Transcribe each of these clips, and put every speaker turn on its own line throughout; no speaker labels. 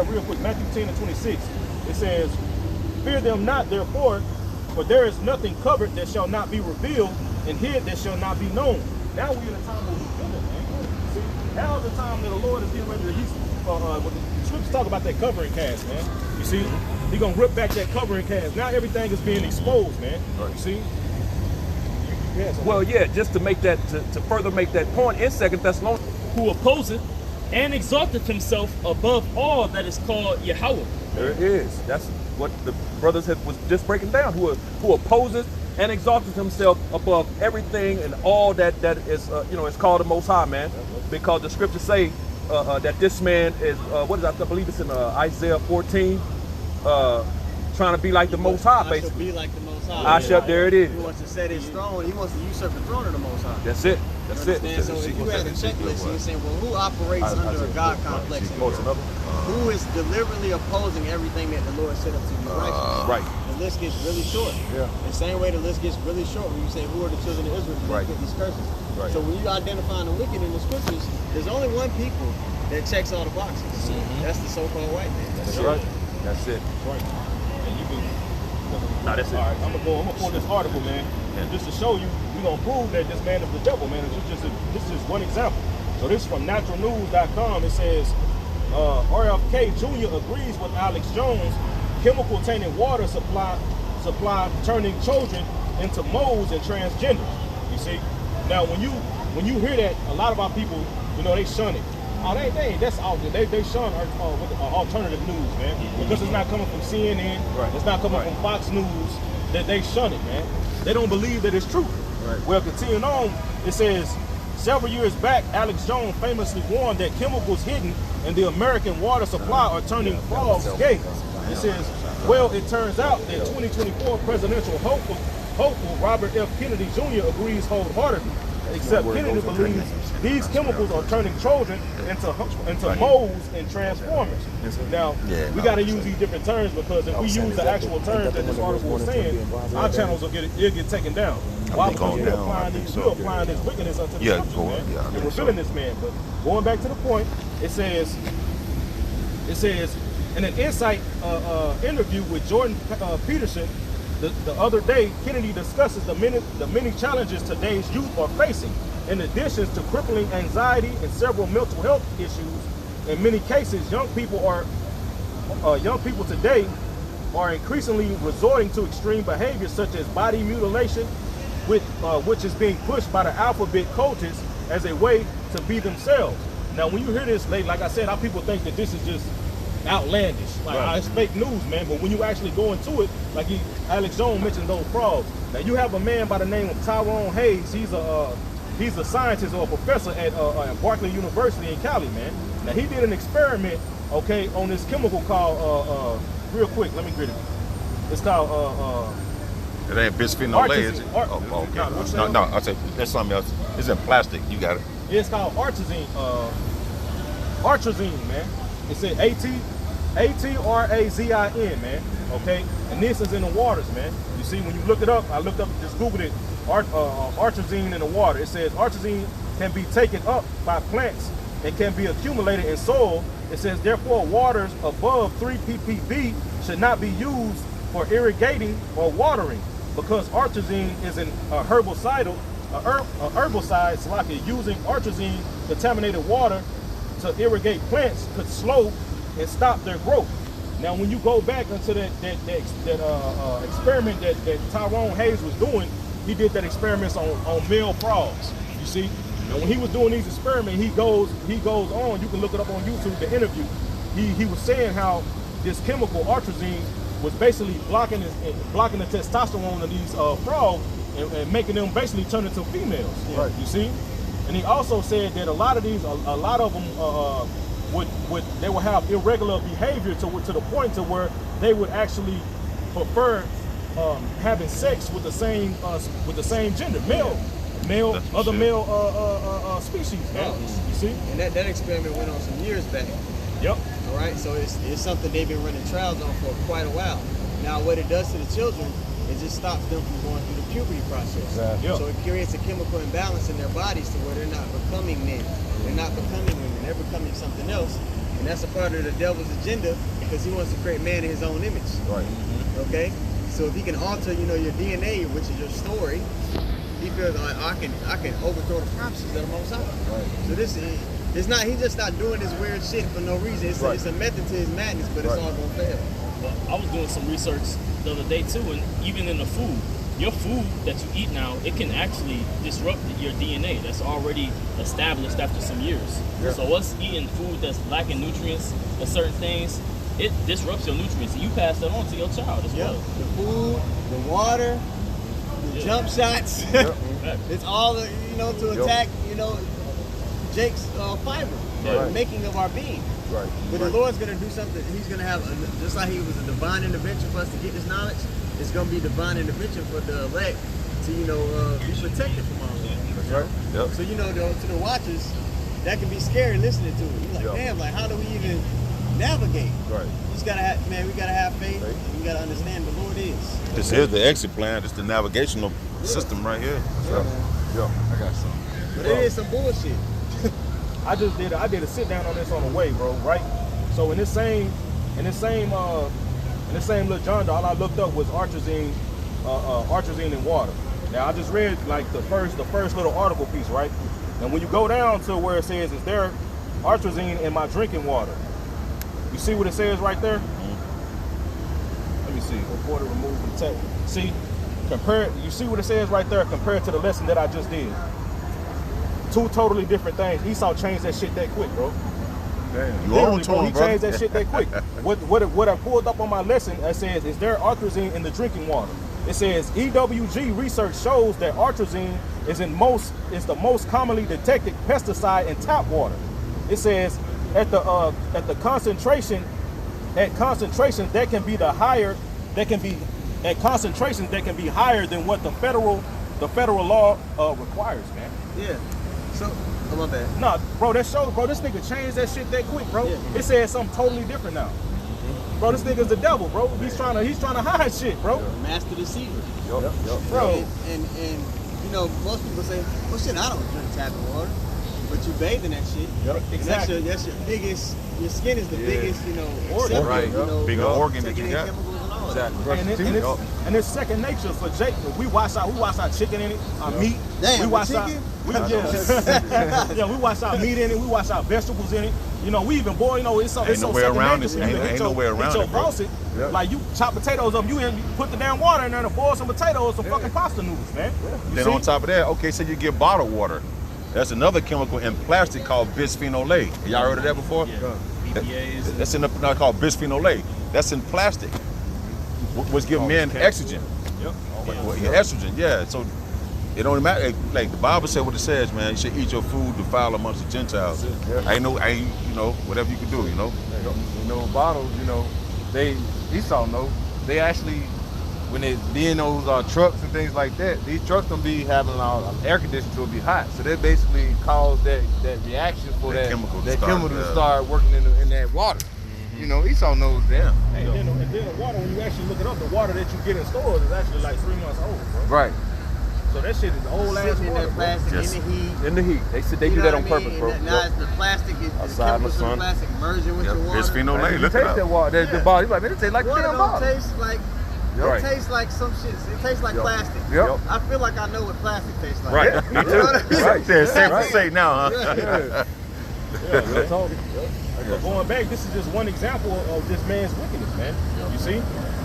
real quick, Matthew 10:26. It says, "Fear them not, therefore, for there is nothing covered that shall not be revealed, and hid that shall not be known." Now we're in a time where we're feeling, man. See, now is the time that the Lord is getting ready to, what the scriptures talk about that covering cast, man. You see, He's gonna rip back that covering cast. Now everything is being exposed, man. Right. You see?
Well, yeah, just to make that, to further make that point, in 2 Thessalonians,
who opposeth and exalteth himself above all that is called Yahweh.
There it is. That's what the brothers was just breaking down. Who opposes and exalted himself above everything and all that is is called the Most High, man. Because the scriptures say that this man is what is I believe it's in Isaiah 14, trying to be like the Most High, basically.
Be like the Most High.
I shall. There it is.
He wants to set his throne. He wants to usurp the throne of the Most High.
That's it. That's it.
So if you had a checklist and you're saying, well, who operates under a God complex? Who is deliberately opposing everything that the Lord set up to be righteous?
Right.
The list gets really short.
Yeah.
The same way the list gets really short when you say, who are the children of Israel?
Right.
Put these curses.
Right.
So when you identify the wicked in the scriptures, there's only one people that checks all the boxes. That's the so-called white man.
That's right. That's it.
Right. And you can.
No, that's it.
All right, I'm gonna pull this article, man, and just to show you, we're gonna prove that this man is the devil, man. This is just one example. So this is from naturalnews.com. It says RFK Jr. agrees with Alex Jones. Chemical tainted water supply turning children into moles and transgenders. You see, now when you hear that, a lot of our people, they shun it. Oh, that's all good. They shun alternative news, man, because it's not coming from CNN. Right. It's not coming from Fox News. That they shun it, man. They don't believe that it's true. Right. Well, continuing on, it says, several years back, Alex Jones famously warned that chemicals hidden in the American water supply are turning frogs gay. It says, well, it turns out that 2024 presidential hopeful Robert F. Kennedy Jr. agrees wholeheartedly. Except Kennedy believes these chemicals are turning children into moles and transformers. Now, we got to use these different terms, because if we use the actual terms that this article was saying, our channels will get taken down. Why? Because we're applying this wickedness unto the scriptures, man, and revealing this man. But going back to the point, it says in an Insight interview with Jordan Peterson, the other day, Kennedy discusses the many challenges today's youth are facing, in addition to crippling anxiety and several mental health issues. In many cases, young people today are increasingly resorting to extreme behaviors such as body mutilation, which is being pushed by the alphabet cultists as a way to be themselves. Now, when you hear this, like I said, our people think that this is just outlandish, it's fake news, man. But when you actually go into it, like Alex Jones mentioned those frogs. Now you have a man by the name of Tyrone Hayes. He's a scientist or a professor at Berkeley University in Cali, man. Now he did an experiment, on this chemical called real quick. Let me get it. It's called
it ain't bisphenol A, is it? Okay. No, I said that's something else. It's in plastic. You got it.
It's called artrazine. Artrazine, man. It said ATRAZIN, man. Okay, and this is in the waters, man. You see, when you look it up, I looked up, just Googled it, artrazine in the water. It says artrazine can be taken up by plants and can be accumulated in soil. It says, therefore, waters above 3 ppb should not be used for irrigating or watering, because artrazine is an herbicide, so like using artrazine contaminated water to irrigate plants could slow and stop their growth. Now, when you go back into that experiment that Tyrone Hayes was doing, he did that experiments on male frogs. You see, and when he was doing these experiments, he goes on. You can look it up on YouTube. The interview, he was saying how this chemical artrazine was basically blocking the testosterone of these frogs and making them basically turn into females. Right. You see. And he also said that a lot of them would have irregular behavior to the point to where they would actually prefer having sex with the same gender, male species. Man. You see?
And that experiment went on some years back.
Yep.
All right. So it's something they've been running trials on for quite a while. Now, what it does to the children, it just stops them from going through the puberty process. Exactly. Yep. So it creates a chemical imbalance in their bodies to where they're not becoming men. They're not becoming women. They're becoming something else. And that's a part of the devil's agenda because he wants to create man in his own image.
Right.
Okay? So if he can alter, your DNA, which is your story, he feels like I can overthrow the promises of the Most High.
Right.
So this is, it's not, he's just not doing this weird shit for no reason. It's, it's a method to his madness, but it's all gonna fail.
Well, I was doing some research the other day too, and even in the food, your food that you eat now, it can actually disrupt your DNA that's already established after some years. Yeah. So us eating food that's lacking nutrients and certain things, it disrupts your nutrients, and you pass that on to your child as well.
The food, the water, the jump shots, it's all to attack Jake's fiber, the making of our being.
Right.
But the Lord's gonna do something. He's gonna have just like He was a divine intervention for us to get this knowledge. It's gonna be divine intervention for the elect to be protected from all of that.
That's right. Yep.
So to the watchers, that can be scary listening to it. You're like, damn, like how do we even navigate?
Right.
You just gotta have, we gotta have faith. And we gotta understand the Lord is.
This is the exit plan. It's the navigational system right here.
Yeah. I got some.
But it is some bullshit.
I did a sit down on this on the way, bro. Right. So in this same little genre, all I looked up was atrazine in water. Now I just read like the first little article piece, right? And when you go down to where it says, "Is there atrazine in my drinking water?" You see what it says right there? Let me see. Reporter removed the text. See, you see what it says right there compared to the lesson that I just did. Two totally different things. Esau changed that shit that quick, bro.
Damn. You own to him,
he
bro.
changed that shit that quick. What I pulled up on my lesson, it says, "Is there atrazine in the drinking water?" It says EWG research shows that atrazine is the most commonly detected pesticide in tap water. It says at concentrations that can be higher than what the federal law requires, man.
Yeah. So, oh, my bad.
Nah, bro, that shows, bro, this nigga changed that shit that quick, bro.
Yeah.
It says something totally different now. Bro, this nigga's the devil, bro. He's trying to hide shit, bro.
Master deceiver.
Yep.
Bro.
And most people say, well, shit, I don't drink tap water. But you bathe in that shit.
Yep, exactly.
That's your biggest, your skin is the biggest,
organ. Right. Bigger organ that you got.
Exactly.
And it's second nature for Jake. We wash our chicken in it, our meat.
Damn,
we wash our
chicken?
we wash our meat in it, we wash our vegetables in it. We even boil, it's so
no way around this. Ain't no way around it, bro.
Yep. Like you chop potatoes up, you put the damn water in there to boil some potatoes, some fucking pasta noodles, man.
Then on top of that, okay, so you get bottled water. That's another chemical in plastic called bisphenol A. Y'all heard of that before?
Yeah. BPAs.
That's called bisphenol A. That's in plastic. What's giving men estrogen.
Yep.
Estrogen, yeah. So it don't matter. Like the Bible said what it says, man. You should eat your food defiled amongst the Gentiles. Whatever you can do,
Bottles, Esau know. They actually, when they be in those trucks and things like that, these trucks don't be having air conditioning to be hot. So they basically cause that reaction for that chemical to start working in that water. Esau knows that.
And then the water, when you actually look it up, the water that you get in stores is actually like 3 months old, bro.
Right.
So that shit is old ass
Sitting in
water,
that plastic in the heat.
In the heat. They do that on purpose, bro.
Now it's the plastic, the chemicals in the plastic merging with your water.
Bisphenol A.
You
Look
taste
it up.
that water, the bottle. You like, man, it tastes like
Water
damn
don't
bottle.
taste like. It tastes like some shit. It tastes like plastic.
Yep.
I feel like I know what plastic tastes like.
Right. Me too.
Right.
It's safe to say now, huh?
Real talk. But going back, this is just one example of this man's wickedness, man. You see?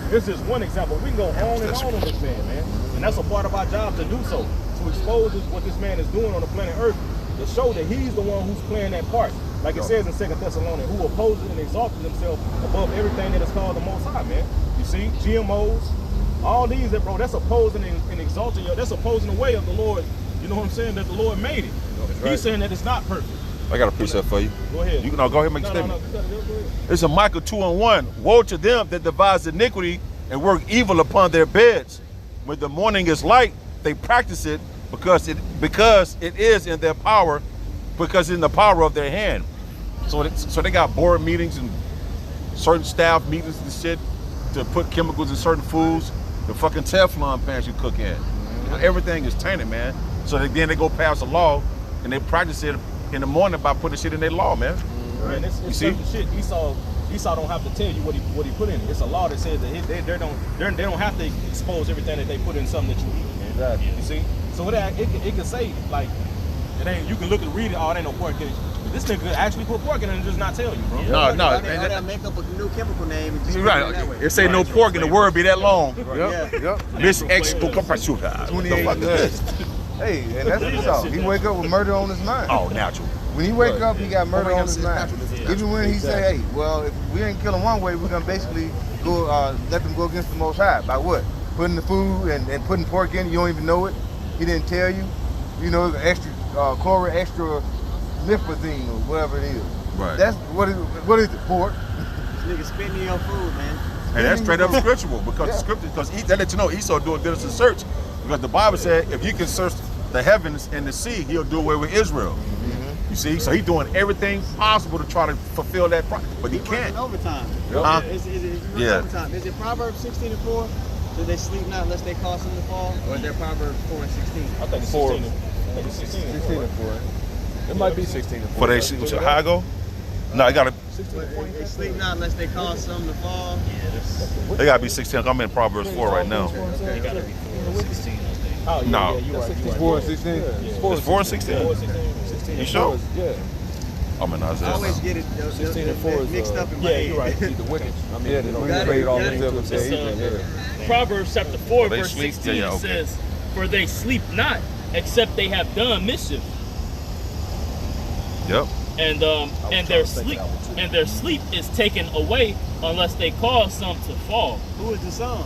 This is one example. We can go on and on this man. And that's a part of our job to do so. To expose what this man is doing on the planet Earth. To show that he's the one who's playing that part. Like it says in 2 Thessalonians, who opposes and exalts himself above everything that is called the Most High, man. You see? GMOs, all these, bro, that's opposing and exalting. That's opposing the way of the Lord. You know what I'm saying? That the Lord made it. He's saying that it's not perfect.
I got a precept for you.
Go ahead.
You can go ahead and make a statement.
Go ahead.
It's a Micah 2:1. Woe to them that devise iniquity and work evil upon their beds. When the morning is light, they practice it because it is in their power, because in the power of their hand. So they got board meetings and certain staff meetings and shit to put chemicals in certain foods. The fucking Teflon pans you cook in. Everything is tainted, man. So then they go pass a law and they practice it in the morning by putting shit in their law, man.
Man, it's
You see?
certain shit Esau don't have to tell you what he put in it. It's a law that says that they don't have to expose everything that they put in something that you eat, man.
Exactly.
You see? So it can say like it ain't. You can look and read it. Oh, it ain't no pork in it. This nigga could actually put pork in it and just not tell you, bro.
No.
They make up a new chemical name. And just
Right.
that way.
It say no pork and the word be that long.
Yep.
Miss Expo Compasuga.
28 years. Hey, and that's Esau. He wake up with murder on his mind.
Oh, natural.
When he wake up, he got murder on his mind.
Natural.
Even when he say, hey, well, if we ain't kill him one way, we're gonna basically go let them go against the Most High. By what? Putting the food and putting pork in it, you don't even know it. He didn't tell you. You know, extra chlorine, extra lipazine or whatever it is.
Right.
That's what is it? Pork.
This nigga spitting in your food, man.
And that's straight up scriptural because the scripture, because that let you know Esau doing diligent search. Because the Bible said if you can search the heavens and the sea, he'll do away with Israel. You see? So he's doing everything possible to try to fulfill that but he can't.
Overtime.
Huh?
Is it
Yeah.
overtime? Is it Proverbs 16:4? Do they sleep not unless they cause them to fall? Or is there Proverbs 4:16?
I think it's
4.
16. I think it's 16.
16 and 4.
It might be 16 and 4.
For they see how I go? No, I gotta
They sleep not unless they cause some to fall.
they gotta be 16. I'm in Proverbs 4 right now.
It gotta be 4:16, I think.
Oh, yeah,
No.
yeah, you're right.
It's 4 and 16.
It's 4 and 16.
16.
You sure?
Yeah.
I'm in
I
Isaiah.
always get it
16 and 4 is,
mixed up in my
Yeah,
head.
you're right.
The wicked. I mean,
Yeah,
you know,
we
got it,
prayed all
got it.
themselves
It's,
to evening.
Proverbs chapter 4,
They
verse
sleep?
16
Yeah, okay.
says, "For they sleep not, except they have done mischief,
Yep.
and their sleep is taken away unless they cause some to fall."
Who is the sum?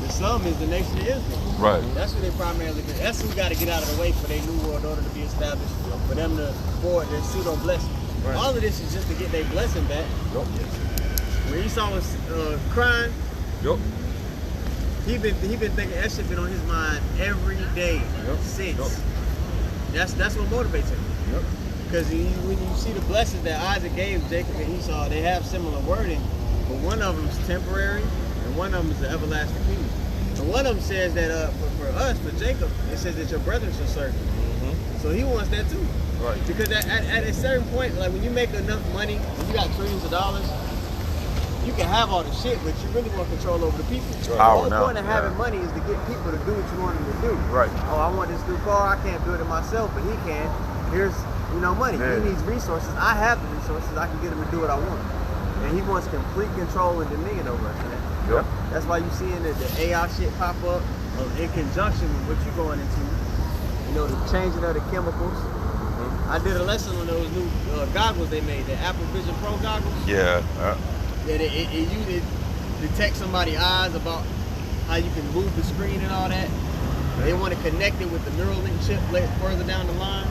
The sum is the nation of Israel.
Right.
That's who they primarily do. That's who got to get out of the way for their new world order to be established, for them to forward their pseudo blessing.
Right.
All of this is just to get their blessing back. When Esau was crying,
Yup.
he been thinking that shit been on his mind every day since. That's what motivates him. Because when you see the blessings that Isaac gave Jacob and Esau, they have similar wording, but one of them is temporary and one of them is the everlasting kingdom. And one of them says that for us, for Jacob, it says that your brethren shall serve you. So he wants that too.
Right.
Because at a certain point, like when you make enough money, when you got trillions of dollars, you can have all the shit, but you really want control over the people. The whole point of having money is to get people to do what you want them to do.
Right.
Oh, I want this new car. I can't do it myself, but he can. Here's, money.
Yeah.
He needs resources. I have the resources. I can get him to do what I want. And he wants complete control and dominion over us.
Yep.
That's why you seeing the AI shit pop up in conjunction with what you're going into. The changing of the chemicals. I did a lesson on those new goggles they made, the Apple Vision Pro goggles.
Yeah.
That it detects somebody's eyes about how you can move the screen and all that. They want to connect it with the Neuralink chip further down the line.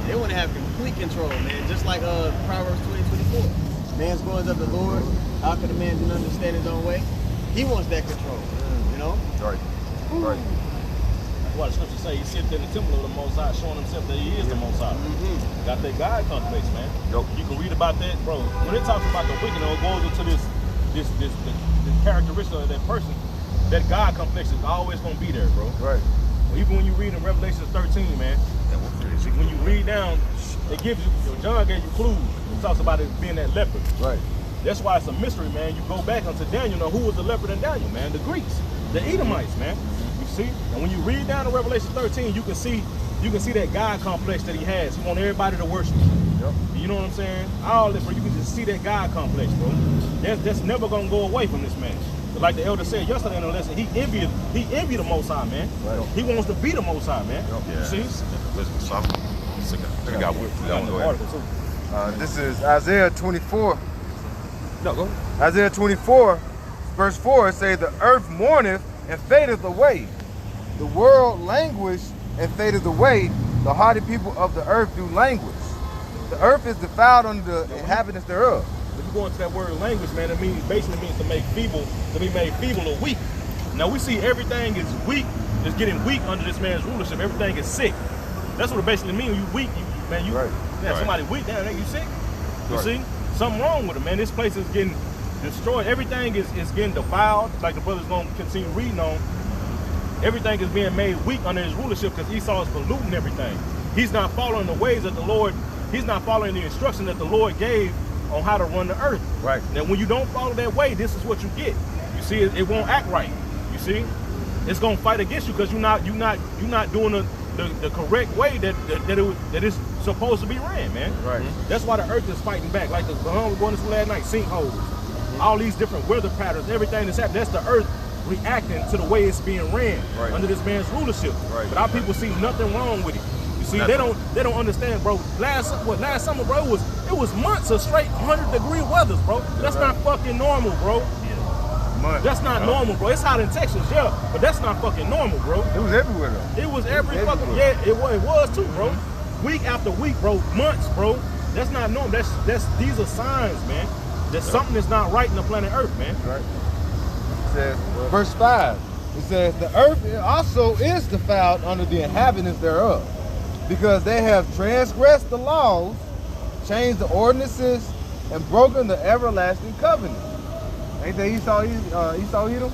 They want to have complete control, man. Just like Proverbs 20:24. Man's going up the Lord. How can a man do understand his own way? He wants that control.
Right. Right.
That's why the scripture say he sits in the temple of the Most High, showing himself that he is the Most High. Got that God complex, man. You can read about that, bro. When it talks about the wicked, it goes into this characteristic of that person. That God complex is always gonna be there, bro.
Right.
Even when you read in Revelation 13, man, when you read down, it gives you, John gave you clues. It talks about it being that leopard.
Right.
That's why it's a mystery, man. You go back unto Daniel, who was the leopard in Daniel, man? The Greeks, the Edomites, man. You see? And when you read down in Revelation 13, you can see that God complex that he has. He wants everybody to worship him.
Yep.
You know what I'm saying? All this, bro. You can just see that God complex, bro. That's never gonna go away from this man. But like the elder said yesterday in the lesson, he envied the Most High, man.
Right.
He wants to be the Most High, man.
Yeah.
You see?
I got one. Go ahead.
This is Isaiah 24.
No, go ahead.
Isaiah 24, verse 4, it says, "The earth mourneth and fadeth away. The world languish and fadeth away. The hardy people of the earth do languish. The earth is defiled under the inhabitants thereof."
If you go into that word language, man, it basically means to be made feeble or weak. Now we see everything is weak, is getting weak under this man's rulership. Everything is sick. That's what it basically means. You weak,
Right.
somebody weak, damn, you sick. You
Right.
see? Something wrong with it, man. This place is getting destroyed. Everything is getting defiled, like the brother's gonna continue reading on. Everything is being made weak under his rulership because Esau is polluting everything. He's not following the ways of the Lord. He's not following the instruction that the Lord gave on how to run the earth.
Right.
Now, when you don't follow that way, this is what you get. You see, it won't act right. You see, it's gonna fight against you because you're not doing the correct way that it's supposed to be ran, man.
Right.
That's why the earth is fighting back. Like the we going to last night, sinkholes, all these different weather patterns, everything that's happening. That's the earth reacting to the way it's being ran under this man's rulership.
Right.
But our people see nothing wrong with it. You see, they don't understand, bro. Last summer, bro, it was months of straight 100-degree weathers, bro. That's not fucking normal, bro. That's not normal, bro. It's hot in Texas, yeah, but that's not fucking normal, bro.
It was everywhere though.
It was every fucking it was too, bro. Week after week, bro, months, bro. That's not normal. These are signs, man. That something is not right in the planet Earth, man.
Right. It says, verse 5. It says, the earth also is defiled under the inhabitants thereof, because they have transgressed the laws, changed the ordinances, and broken the everlasting covenant. Ain't that Esau Edom?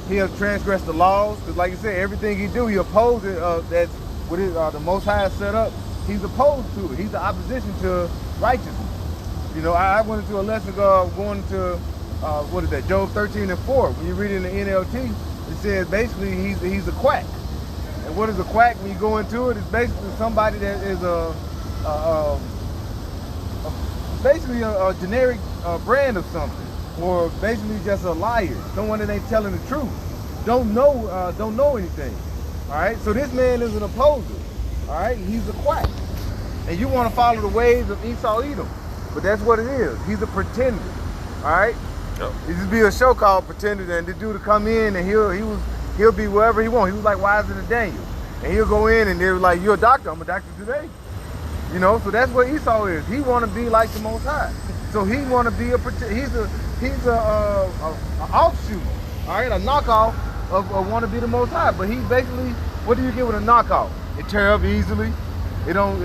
He has transgressed the laws, because like you said, everything he do, he opposed it. That's what the Most High set up. He's opposed to it. He's the opposition to righteousness. You know, I went into a lesson going to what is that? Job 13:4. When you read it in the NLT, it says basically he's a quack. And what is a quack? When you go into it, it's basically somebody that is basically a generic brand of something, or basically just a liar, someone that ain't telling the truth, don't know anything. All right, so this man is an opposer. All right, he's a quack, and you want to follow the ways of Esau Edom, but that's what it is. He's a pretender. All right, it just be a show called Pretender, and the dude to come in and he'll be wherever he wants. He was like Wiser than Daniel, and he'll go in and they're like, "You're a doctor. I'm a doctor today." You know, so that's what Esau is. He want to be like the Most High. So he want to be he's a offshoot, all right, a knockoff of want to be the Most High. But he basically, what do you get with a knockoff? It tear up easily. It don't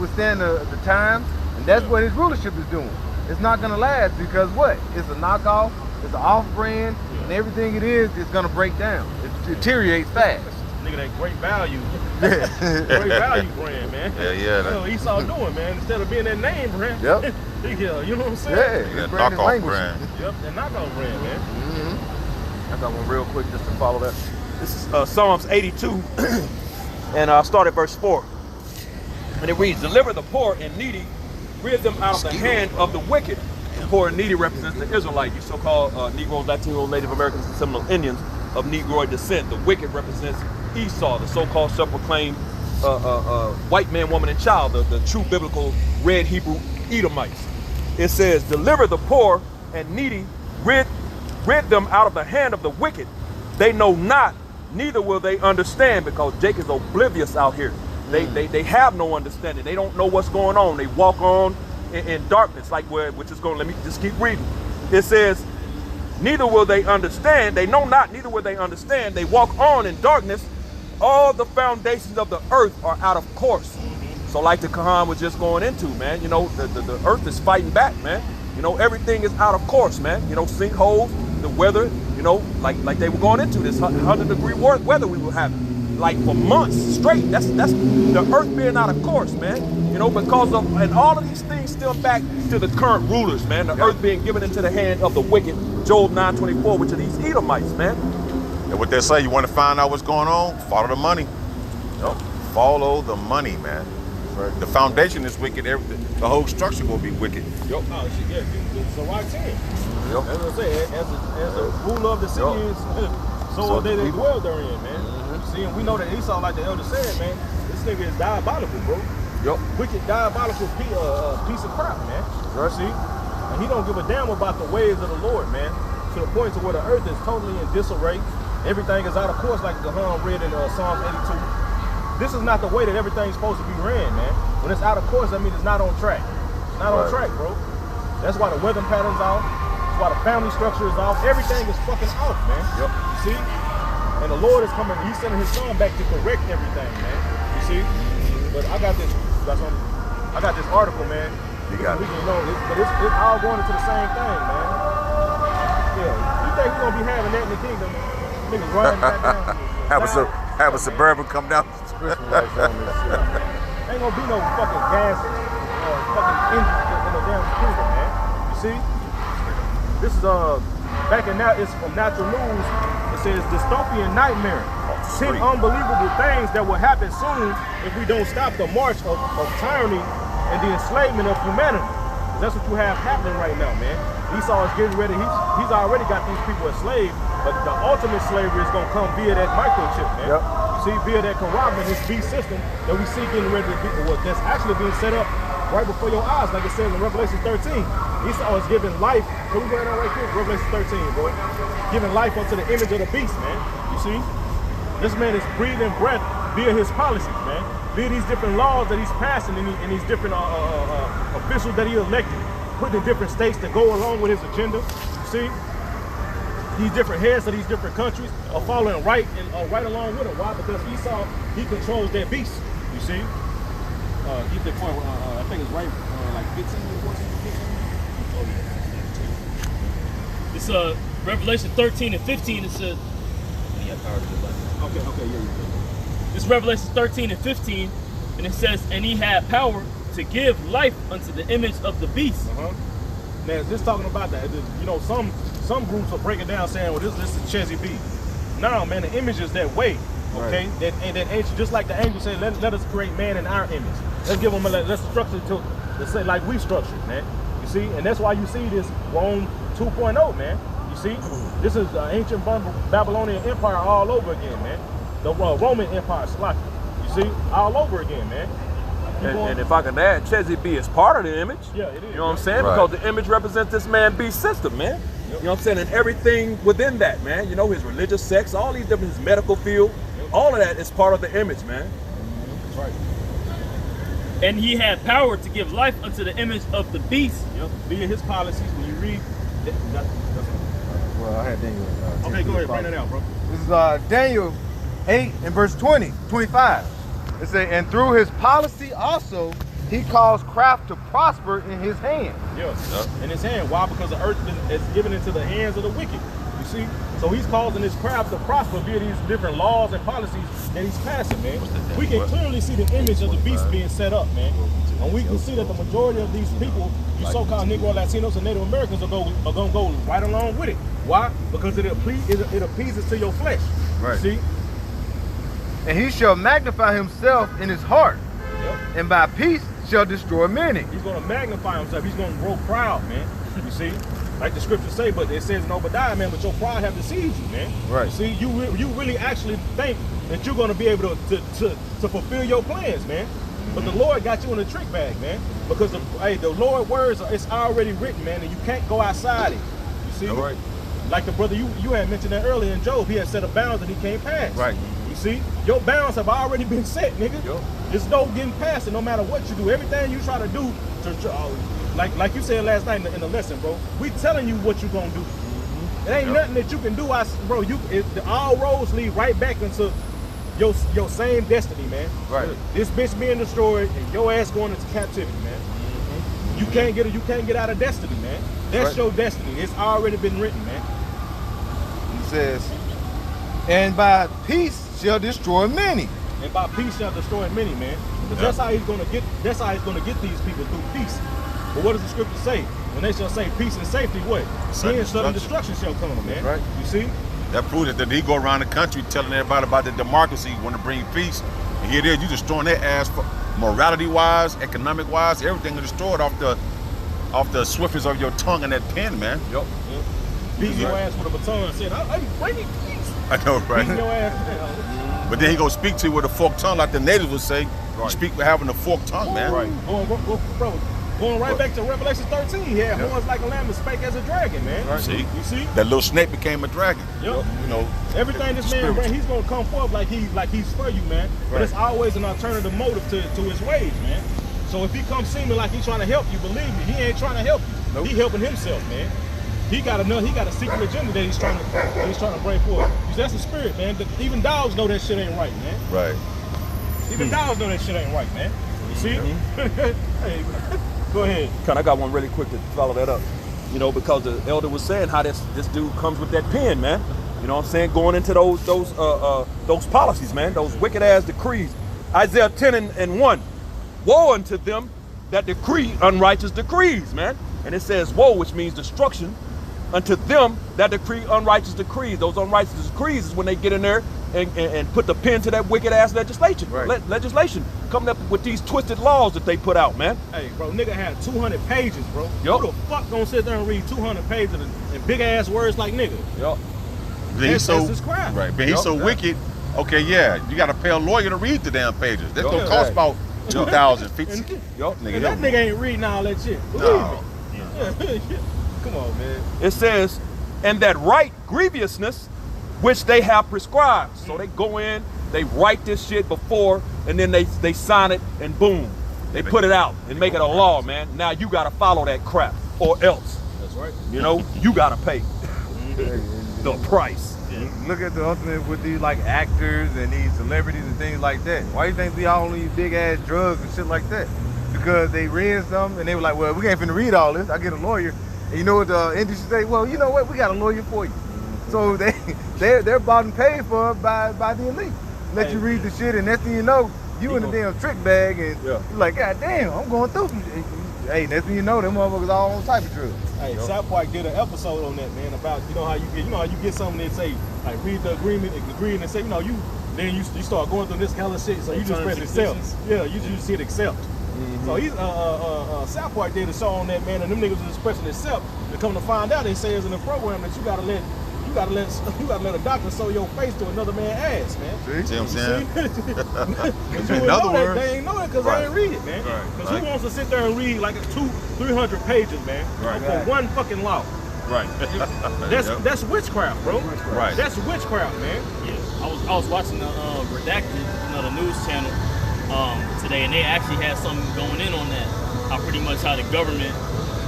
withstand the time, and that's what his rulership is doing. It's not gonna last because what? It's a knockoff. It's an off-brand, and everything it is gonna break down. It deteriorates fast.
Nigga, that great value. Great value brand, man.
Yeah.
That's what Esau doing, man. Instead of being that name brand.
Yep.
You know what I'm saying?
Yeah, knockoff brand.
Yep, that knockoff brand, man.
I got one real quick just to follow that. This is Psalms 82, and I'll start at verse 4. And it reads, "Deliver the poor and needy, rid them out of the hand of the wicked." The poor and needy represents the Israelite, you so-called Negroes, Latinos, Native Americans, and Seminole Indians of Negroid descent. The wicked represents Esau, the so-called self-proclaimed white man, woman, and child, the true biblical red Hebrew Edomites. It says, "Deliver the poor and needy, rid them out of the hand of the wicked. They know not, neither will they understand," because Jake is oblivious out here. They have no understanding. They don't know what's going on. They walk on in darkness, let me just keep reading. It says, "Neither will they understand. They know not, neither will they understand. They walk on in darkness. All the foundations of the earth are out of course." So like the Kahan was just going into, man, you know, the earth is fighting back, man. You know, everything is out of course, man. You know, sinkholes, the weather, you know, like they were going into this 100-degree weather we were having. Like for months straight. That's the earth being out of course, man. You know, because of, and all of these things still back to the current rulers, man. The earth being given into the hand of the wicked. Job 9:24, which are these Edomites, man.
And what they say, you want to find out what's going on? Follow the money. Follow the money, man. Right. The foundation is wicked. The whole structure will be wicked.
Oh, shit, yeah. It's the right thing. As I say, as a ruler of the city is, so they dwell therein, man. See, and we know that Esau, like the elder said, man, this nigga is diabolical, bro. Wicked, diabolical piece of crap, man.
Right.
See? And he don't give a damn about the ways of the Lord, man. To the point to where the earth is totally in disarray. Everything is out of course, like the read in Psalms 82. This is not the way that everything's supposed to be ran, man. When it's out of course, that means it's not on track. It's not on track, bro. That's why the weather pattern's off. That's why the family structure is off. Everything is fucking off, man. You see? And the Lord is coming, he's sending his son back to correct everything, man. You see? But I got this article, man.
You got it.
But it's all going into the same thing, man. Yeah. You think we're gonna be having that in the kingdom? Niggas riding back down.
Have a Suburban come down.
Ain't gonna be no fucking gas or fucking engine in the damn kingdom, man. see? This is back in that, it's from Natural News. It says dystopian nightmare. 10 unbelievable things that will happen soon if we don't stop the march of tyranny and the enslavement of humanity. That's what you have happening right now, man. Esau is getting ready. He's already got these people enslaved, but the ultimate slavery is gonna come via that microchip, man.
Yep.
You see, via that corruption, this beast system that we see getting ready to be, that's actually being set up right before your eyes, like it says in Revelation 13. Esau is giving life. Can we go right now right here? Revelation 13, boy. Giving life unto the image of the beast, man. You see? This man is breathing breath via his policies, man. Via these different laws that he's passing and these different officials that he elected, putting in different states to go along with his agenda. You see? These different heads of these different countries are following right along with him. Why? Because Esau, he controls that beast. You see? Get the point. I think it's right, like 15 or 14.
It's Revelation 13 and 15. It says,
Okay, yeah.
it's Revelation 13 and 15, and it says, and he had power to give life unto the image of the beast.
Man, just talking about that, you know, some groups will break it down saying, well, this is Chezzy B. No, man, the image is that way, okay? Right. That ancient, just like the angel said, let us create man in our image. Let's give them let's structure it to say like we structured, man. You see, and that's why you see this Rome 2.0, man. You see, this is the ancient Babylonian Empire all over again, man. The Roman Empire, you see, all over again, man.
And if I can add, Chezzy B is part of the image.
Yeah, it is.
You know what I'm saying?
Right.
Because the image represents this man beast system, man. You know what I'm saying? And everything within that, man. You know, his religious sects, all these different, his medical field, all of that is part of the image, man.
That's right.
And he had power to give life unto the image of the beast.
Yep. Via his policies, when you read,
Well, I had Daniel.
okay, go ahead, bring that out, bro.
This is Daniel 8 and verse 25. It says, and through his policy also, he caused craft to prosper in his hand.
Yes, in his hand. Why? Because the earth is given into the hands of the wicked. You see? So he's causing his craft to prosper via these different laws and policies that he's passing, man. We can clearly see the image of the beast being set up, man. And we can see that the majority of these people, you so-called Negro, Latinos, and Native Americans are going to go right along with it. Why? Because it appeases to your flesh.
Right.
See?
And he shall magnify himself in his heart,
Yep.
and by peace shall destroy many.
He's going to magnify himself. He's going to grow proud, man. You see? Like the scriptures say, but it says in Obadiah, man, but your pride have deceived you, man.
Right.
You see, you really actually think that you're going to be able to fulfill your plans, man. But the Lord got you in a trick bag, man. Because the Lord words, it's already written, man, and you can't go outside it. You see?
All right.
Like the brother you had mentioned that earlier in Job, he had set a bounds that he can't pass.
Right.
You see? Your bounds have already been set, nigga.
Yep.
There's no getting past it no matter what you do. Everything you try to do, like you said last night in the lesson, bro, we telling you what you're going to do. It ain't nothing that you can do, bro. All roads lead right back into your same destiny, man.
Right.
This bitch being destroyed and your ass going into captivity, man. You can't get out of destiny, man. That's
Right.
your destiny. It's already been written, man.
He says, and by peace shall destroy many.
And by peace shall destroy many, man. Because that's how he's gonna get these people through peace. But what does the scripture say? When they shall say peace and safety, what? Then sudden destruction shall come, man.
Right.
You see?
That proves that he go around the country telling everybody about the democracy, want to bring peace. And here it is, you destroying their ass for morality-wise, economic-wise, everything is destroyed off the swiftness of your tongue and that pen, man.
Yep. Beating your ass with a baton, saying, "I'm bringing peace."
I know, right?
Beating your ass.
But then he gonna speak to you with a forked tongue, like the natives would say. You speak with having a forked tongue, man.
Right. Going right back to Revelation 13, he had horns like a lamb and spake as a dragon, man.
Right. See?
You see?
That little snake became a dragon.
Yep.
You know.
Everything this man bring, he's gonna come forth like he's for you, man. But it's always an alternative motive to his ways, man. So if he comes seeming like he's trying to help you, believe me, he ain't trying to help you.
Nope.
He helping himself, man. He got a secret agenda that he's trying to bring forth. That's the spirit, man. Even dogs know that shit ain't right, man.
Right.
Even dogs know that shit ain't right, man. You see? Hey, go ahead.
I got one really quick to follow that up. You know, because the elder was saying how this dude comes with that pen, man. You know what I'm saying? Going into those policies, man, those wicked ass decrees. Isaiah 10 and 1. Woe unto them that decree unrighteous decrees, man. And it says, woe, which means destruction, unto them that decree unrighteous decrees. Those unrighteous decrees is when they get in there and put the pen to that wicked ass legislation.
Right.
Legislation coming up with these twisted laws that they put out, man.
Hey, bro, nigga had 200 pages, bro.
Yup.
Who the fuck gonna sit there and read 200 pages and big ass words like nigga?
Yup.
He's so
That's his crime.
right, but he's so wicked. Okay, yeah, you got to pay a lawyer to read the damn pages. That's gonna cost about 2,000, 50.
Yup.
And that nigga ain't reading all that shit. Believe me. Come on, man.
It says, and that right grievousness which they have prescribed. So they go in, they write this shit before, and then they sign it, and boom, they put it out and make it a law, man. Now you gotta follow that crap, or else,
That's right.
you know, you gotta pay the price.
Look at the ultimate with these like actors and these celebrities and things like that. Why do you think we all on these big ass drugs and shit like that? Because they read something and they were like, well, we ain't finna read all this. I get a lawyer. And you know what the industry say? Well, you know what? We got a lawyer for you. So they're bought and paid for by the elite. Let you read the shit, and next thing you know, you in a damn trick bag, and you're like, God damn, I'm going through some shit. Hey, next thing you know, them motherfuckers all on type of drugs.
Hey, South Park did an episode on that, man, about how you get something that say like read the agreement, agree, and they say you start going through this hella shit, so you just press accept. Yeah, you just hit accept. So he's South Park did a show on that, man, and them niggas was just pressing accept. And come to find out, they say it's in the program that you gotta let a doctor sew your face to another man's ass, man.
See what I'm saying?
In
In other words,
they ain't know that because they ain't read it, man. Because who wants to sit there and read like 300 pages, man, for one fucking law?
right.
That's witchcraft, bro.
Right.
That's witchcraft, man.
Yeah, I was watching the Redacted, the news channel today, and they actually had something going in on that. How the government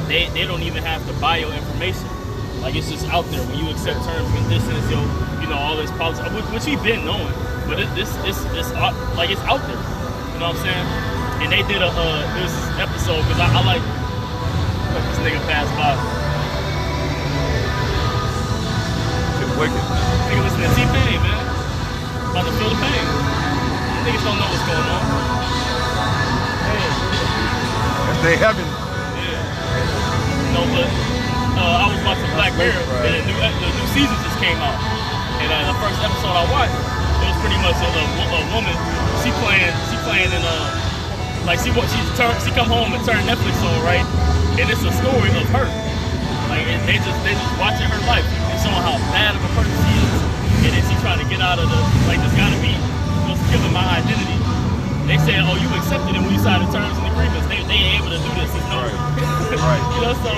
they don't even have to buy your information. Like it's just out there when you accept terms and conditions, all this policy, which we've been knowing, but it's like it's out there. You know what I'm saying? And they did this episode because I like this nigga passed by.
It's wicked.
Nigga listen to T-Pain, man. About to feel the pain. Niggas don't know what's going on.
If they haven't,
No, but I was watching Black Mirror, and the new season just came out. And the first episode I watched, it was pretty much a woman. She playing in she come home and turn Netflix on, right? And it's a story of her. Like they just watching her life and showing how bad of a person she is. And then she trying to get out of this gotta be what's killing my identity. They said, oh, you accepted it when you signed the terms and agreements. They ain't able to do this. It's no. Right. So.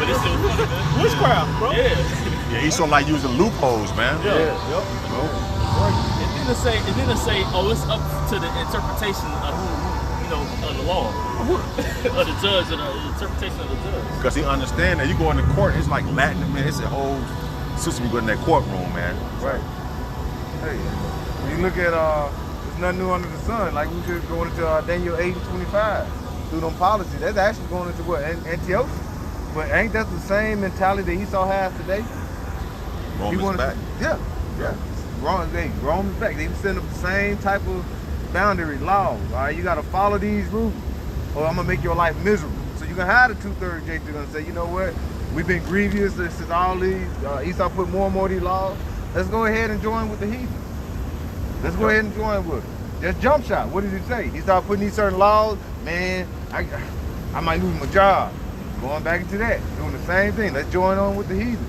But it's still funny, man.
Witchcraft, bro.
yeah, he's so like using loopholes, man.
It didn't say, oh, it's up to the interpretation of of the law, of the judge, and the interpretation of the judge.
Because he understands that you go into court, it's like Latin, man. It's a whole system you go in that courtroom, man.
Right. Hey, when you look at there's nothing new under the sun. Like we just going into Daniel 8:25 through them policies. That's actually going into what? Antioch. But ain't that the same mentality that Esau has today?
Romans back.
Yeah. Romans back. They send up the same type of boundary laws. All right, you got to follow these rules, or I'm gonna make your life miserable. So you can have the 2/3 Jake. They're gonna say, you know what? We've been grievous since all these. Esau put more and more of these laws. Let's go ahead and join with the heathen. Let's go ahead and join with it. Just jump shot. What did he say? He started putting these certain laws. Man, I might lose my job. Going back into that, doing the same thing. Let's join on with the heathen.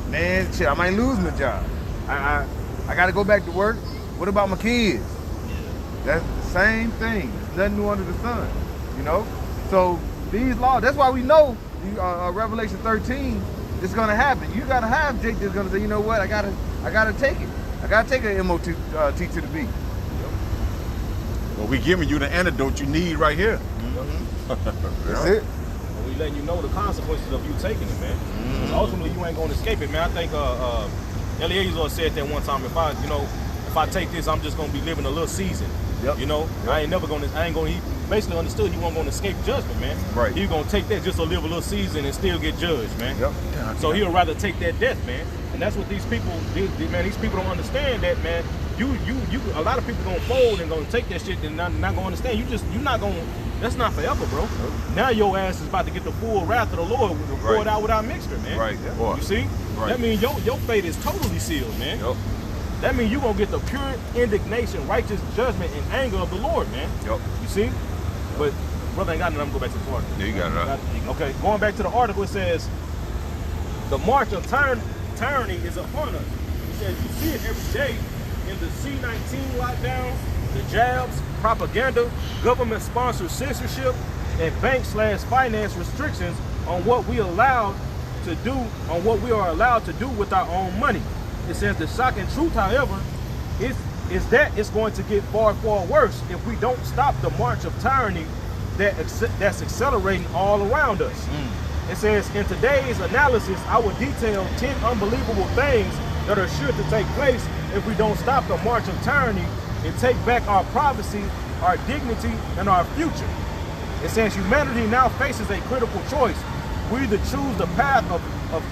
Man, shit, I might lose my job. I got to go back to work. What about my kids? That's the same thing. There's nothing new under the sun, So these laws, that's why we know Revelation 13 is going to happen. You got to have Jake that's going to say, you know what, I got to take it. I got to take an MOT to the B.
Well, we giving you the antidote you need right here.
That's it.
We letting you know the consequences of you taking it, man. Because ultimately you ain't gonna escape it, man. I think Eliezer said that one time. If I take this, I'm just gonna be living a little season. I ain't gonna basically understood he wasn't going to escape judgment, man.
Right.
He was going to take that just to live a little season and still get judged, man.
Yep.
So he'll rather take that death, man. And that's what these people, man, these people don't understand that, man. A lot of people gonna fold and gonna take that shit and not gonna understand. You're not gonna, that's not forever, bro. Now your ass is about to get the full wrath of the Lord poured out without mixture, man.
Right. Yeah.
You see?
Right.
That means your fate is totally sealed, man.
Yep.
That means you're gonna get the pure indignation, righteous judgment, and anger of the Lord, man.
Yep.
You see? But brother ain't got nothing. I'm gonna go back to the article.
Yeah, you got it.
Okay, going back to the article, it says the march of tyranny is upon us. It says you see it every day in the C-19 lockdown, the jabs, propaganda, government-sponsored censorship, and bank/finance restrictions on what we allowed to do, on what we are allowed to do with our own money. It says the shocking truth, however, is that it's going to get far, far worse if we don't stop the march of tyranny that's accelerating all around us. It says, in today's analysis, I will detail 10 unbelievable things that are sure to take place if we don't stop the march of tyranny and take back our privacy, our dignity, and our future. It says humanity now faces a critical choice. We either choose the path of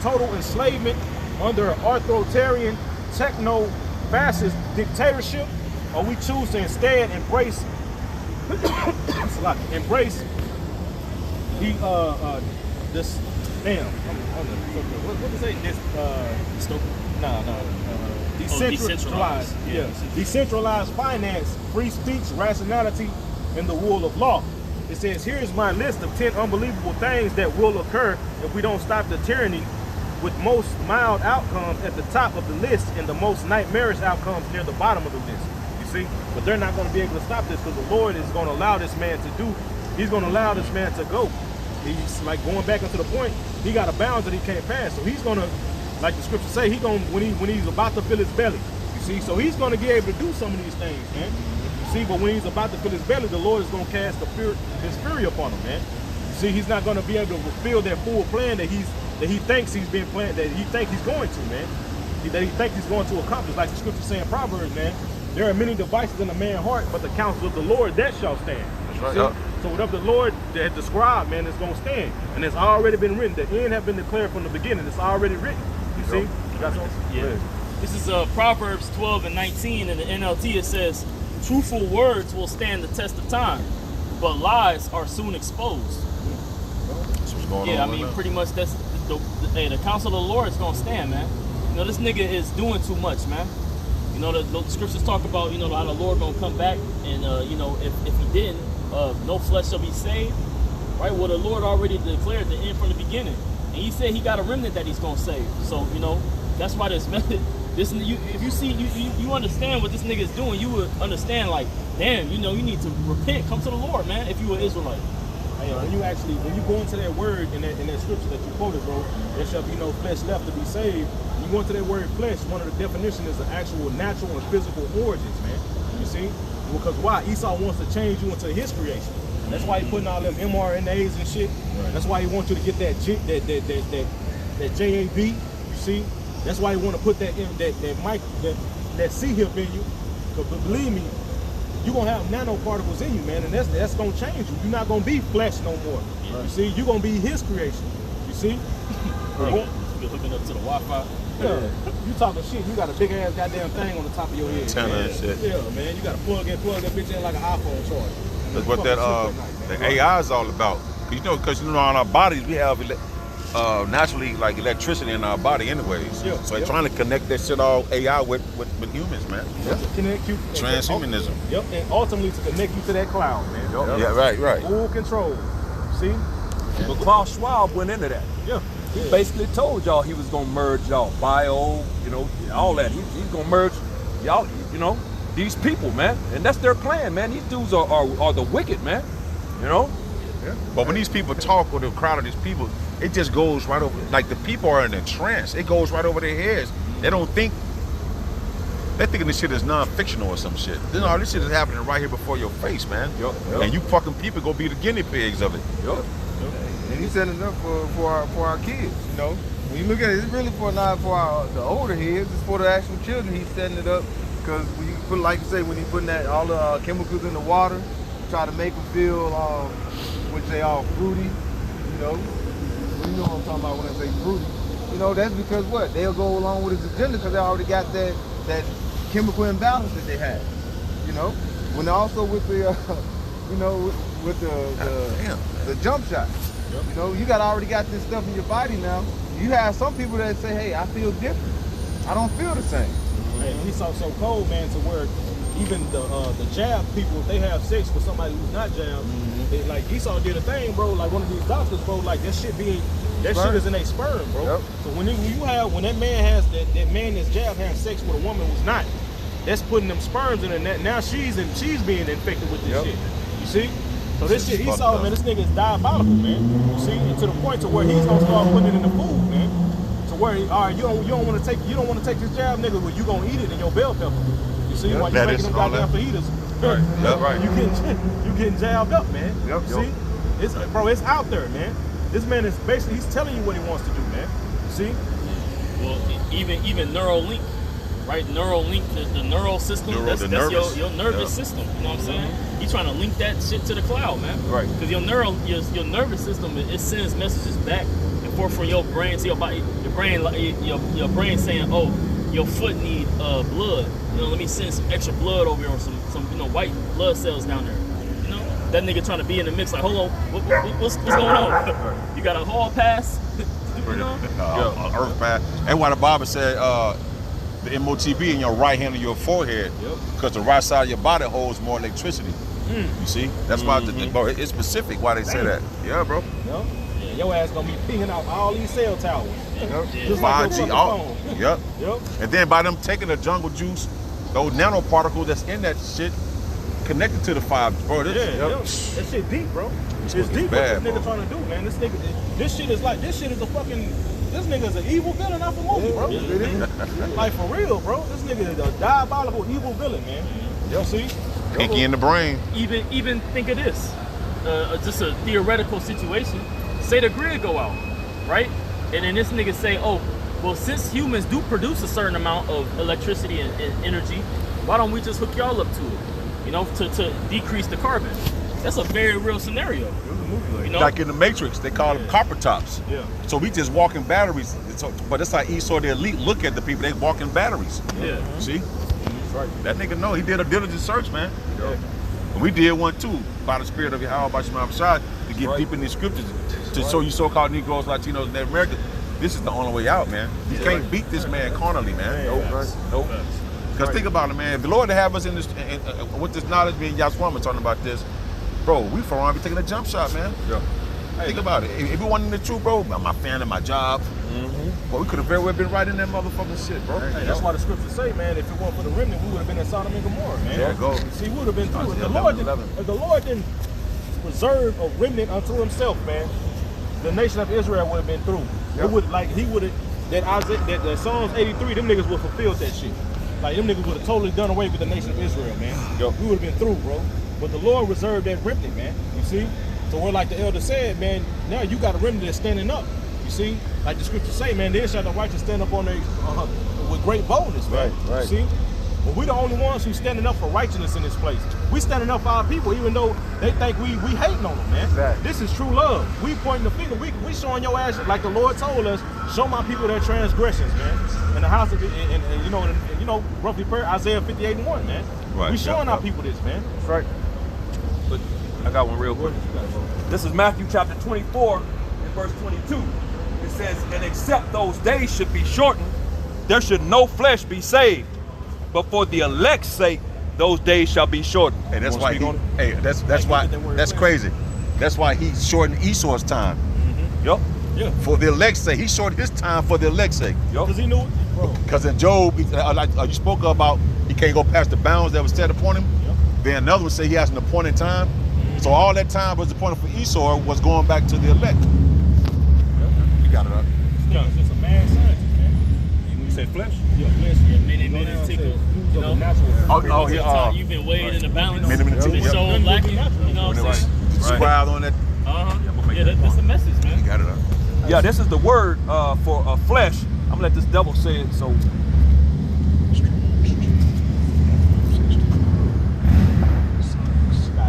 total enslavement under an authoritarian, techno-fascist dictatorship, or we choose to instead embrace this what to say? Decentralized. Decentralized finance, free speech, rationality, and the rule of law. It says, here's my list of 10 unbelievable things that will occur if we don't stop the tyranny, with most mild outcomes at the top of the list and the most nightmarish outcomes near the bottom of the list. You see? But they're not going to be able to stop this because the Lord is going to allow this man to do. He's going to allow this man to go. He's like going back into the point, he got a bounds that he can't pass. So he's going to, like the scriptures say, when he's about to fill his belly. You see? So he's going to be able to do some of these things, man. You see? But when he's about to fill his belly, the Lord is going to cast his fury upon him, man. You see? He's not going to be able to fulfill that full plan that he thinks he's been planned, that he thinks he's going to, man. That he thinks he's going to accomplish. Like the scripture saying in Proverbs, man, there are many devices in a man's heart, but the counsel of the Lord, that shall stand.
That's right.
See? So whatever the Lord has described, man, is going to stand. And it's already been written. The end have been declared from the beginning. It's already written. You see? That's what,
yeah. This is Proverbs 12 and 19 in the NLT. It says, truthful words will stand the test of time, but lies are soon exposed.
That's what's going on.
Yeah, I mean, pretty much that's the counsel of the Lord is going to stand, man. You know, this nigga is doing too much, man. You know, the scriptures talk about, you know, how the Lord going to come back and, you know, if he didn't, no flesh shall be saved, right? Well, the Lord already declared the end from the beginning. And he said he got a remnant that he's going to save. So, you know, that's why this method, if you see, you understand what this nigga is doing, you would understand, like, damn, you know, you need to repent, come to the Lord, man, if you were Israelite.
Hey, when you go into that word in that scripture that you quoted, bro, there shall be no flesh left to be saved. When you go into that word flesh, one of the definitions is the actual natural and physical origins, man. You see? Because why? Esau wants to change you into his creation. That's why he's putting all them mRNAs and shit. Right. That's why he wants you to get that JAV. You see? That's why he want to put that C hip in you. Because believe me, you're gonna have nanoparticles in you, man, and that's gonna change you. You're not gonna be flesh no more. Right. You see? You're gonna be his creation. You see?
You're hooking up to the Wi-Fi.
Yeah, you talking shit. You got a big ass goddamn thing on the top of your head.
And shit.
Yeah, man. You got to plug that bitch in like an iPhone charger.
That's what that the AI is all about. You know, because you know, on our bodies we have naturally like electricity in our body, anyways. Yeah. So they're trying to connect that shit all AI with humans, man.
Yeah. To connect you.
Transhumanism.
Yep. And ultimately to connect you to that cloud, man.
Yep. Yeah. Right.
Full control. See?
But Klaus Schwab went into that.
Yeah.
He basically told y'all he was gonna merge y'all bio, you know, all that. He's gonna merge y'all, you know, these people, man. And that's their plan, man. These dudes are the wicked, man. You know?
Yeah. But when these people talk, or the crowd of these people, it just goes right over. Like the people are in a trance. It goes right over their heads. They don't think. They're thinking this shit is non-fictional or some shit. You know, this shit is happening right here before your face, man.
Yep.
And you fucking people go be the guinea pigs of it.
Yep.
And he's setting it up for our kids, you know. When you look at it, it's really not for the older heads, it's for the actual children. He's setting it up because when you put, like you say, when he's putting all the chemicals in the water, try to make them feel, which they all fruity, you know. You know what I'm talking about when I say fruity. You know, that's because what? They'll go along with his agenda because they already got that chemical imbalance that they had. You know, when also with the, you know, with the jump shot. Yep. You know, you already got this stuff in your body now. You have some people that say, hey, I feel different. I don't feel the same.
Man, he saw so cold, man, to where even the jab people, if they have sex with somebody who's not jabbed, they, like Esau did a thing, bro. Like one of these doctors, bro. Like that shit is in their sperm, bro. Yep. So when that man has that man that's jabbed having sex with a woman who's not, that's putting them sperms in her. Now she's being infected with this shit. You see? So this shit Esau, man, this nigga is diabolical, man. You see? And to the point to where he's gonna start putting it in the food, man. To where, all right, you don't want to take this jab, nigga, but you gonna eat it in your bell pepper. You see? While you making them goddamn fajitas.
Right. Yep. Right.
You getting jabbed up, man.
Yep.
See? It's out there, man. This man is basically, he's telling you what he wants to do, man. You see?
Well, even Neuralink, right? Neuralink, the neural system, that's your nervous system. You know what I'm saying? He's trying to link that shit to the cloud, man.
Right.
Because your nervous system, it sends messages back and forth from your brain to your body. Your brain saying, oh, your foot need blood. You know, let me send some extra blood over here, or some white blood cells down there. You know, that nigga trying to be in the mix. Like, hold on, what's going on? You got a hall pass? You know?
Earth pass. And why the Bible said the MOTB in your right hand of your forehead, because the right side of your body holds more electricity. You see? That's why bro, it's specific why they say that. Yeah, bro.
Yeah, your ass gonna be pinging out all these cell towers. Just
5G,
phone.
Yep. And then by them taking the jungle juice, those nanoparticles that's in that shit connected to the 5G, bro.
That shit deep, bro. It's deep
bad,
what this nigga trying to do, man. This shit is a fucking, this nigga is an evil villain off a movie, bro. Like for real, bro. This nigga is a diabolical evil villain, man. You see?
Pinky in the brain.
Even think of this. Just a theoretical situation. Say the grid go out, right? And then this nigga say, oh, well, since humans do produce a certain amount of electricity and energy, why don't we just hook y'all up to it? You know, to decrease the carbon. That's a very real scenario. You know?
Like in the Matrix, they call them copper tops.
Yeah.
So we just walk in batteries. But that's how Esau the elite look at the people. They walk in batteries.
Yeah.
See? That's right. That nigga know. He did a diligent search, man. Yeah. And we did one too, by the spirit of Yahweh Bashman Abshad, to get deep in these scriptures, to show you so-called Negroes, Latinos, and Native Americans, this is the only way out, man. You can't beat this man carnally, man. Nope. Because think about it, man. If the Lord have us in this, with this knowledge, me and Yaswama talking about this, bro, we for on be taking a jump shot, man. Yeah. Think about it. If we wanted the truth, bro, my family, my job, well, we could have very well been right in that motherfucking shit, bro.
Hey, that's why the scriptures say, man, if it weren't for the remnant, we would have been in Sodom and Gomorrah, man.
There you go.
See, we would have been through. If the Lord didn't preserve a remnant unto himself, man, the nation of Israel would have been through. It would, that Psalms 83, them niggas would have fulfilled that shit. Like, them niggas would have totally done away with the nation of Israel, man. We would have been through, bro. But the Lord reserved that remnant, man. You see? So we're like the elder said, man, now you got a remnant that's standing up. You see? Like the scriptures say, man, then shall the righteous stand up on their with great boldness, man. Right. You see? But we the only ones who's standing up for righteousness in this place. We standing up for our people, even though they think we hating on them, man. Exactly. This is true love. We pointing the finger. We showing your ass, like the Lord told us, show my people their transgressions, man. In the house of, and you know, roughly per Isaiah 58:1, man. Right. We showing our people this, man.
That's right. But I got one real quick. This is Matthew chapter 24 and verse 22. It says, and except those days should be shortened, there should no flesh be saved. But for the elect's sake, those days shall be shortened.
And that's why that's crazy. That's why he shortened Esau's time.
Yup.
Yeah.
For the elect's sake. He shortened his time for the elect's sake.
Because he knew it, bro.
Because in Job, like you spoke about, he can't go past the bounds that was set upon him. Yep. Then another one say he has an appointed time. So all that time was appointed for Esau was going back to the elect. Yep. You got it up.
Yeah, it's just a mad scientist, man.
When you say flesh?
Yeah, flesh. Yeah,
minute tickle. You know?
Yeah.
You've been weighed in the balance.
Minute
You've been shown lacking. You know what I'm saying?
Scribe on that.
Yeah, that's a message, man.
You got it up.
Yeah, this is the word for flesh. I'm gonna let this devil say it. So.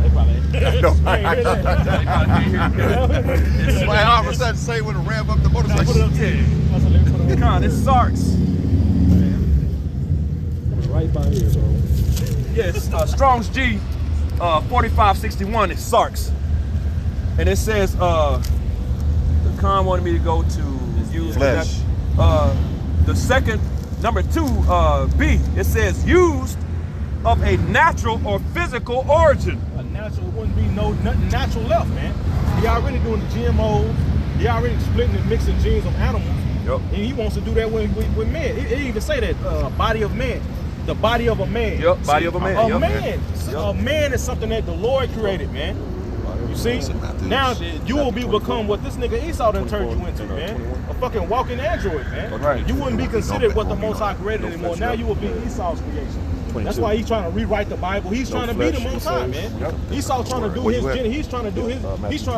They probably
No,
I ain't hear that.
It's like all of a sudden say when to ramp up the motorcycle.
Put it up to you. That's what they put it on.
Con, it's Sarks.
Right by here, bro.
Yes, Strong's G 4561 is Sarks. And it says, the Con wanted me to go to use
Flesh.
the second, number 2, B, it says used of a natural or physical origin.
A natural, it wouldn't be nothing natural left, man. He already doing the GMOs. He already splitting and mixing genes of animals.
Yep.
And he wants to do that with men. It even say that body of man. The body of a man.
Yep, body of a man.
A
Yep.
man. A man is something that the Lord created, man. You see? Now you will become what this nigga Esau done turned you into, man. A fucking walking android, man.
Right.
You wouldn't be considered what the Most High created anymore. Now you will be Esau's creation. That's why he's trying to rewrite the Bible. He's trying to be the Most High, man. Esau trying to do his he's trying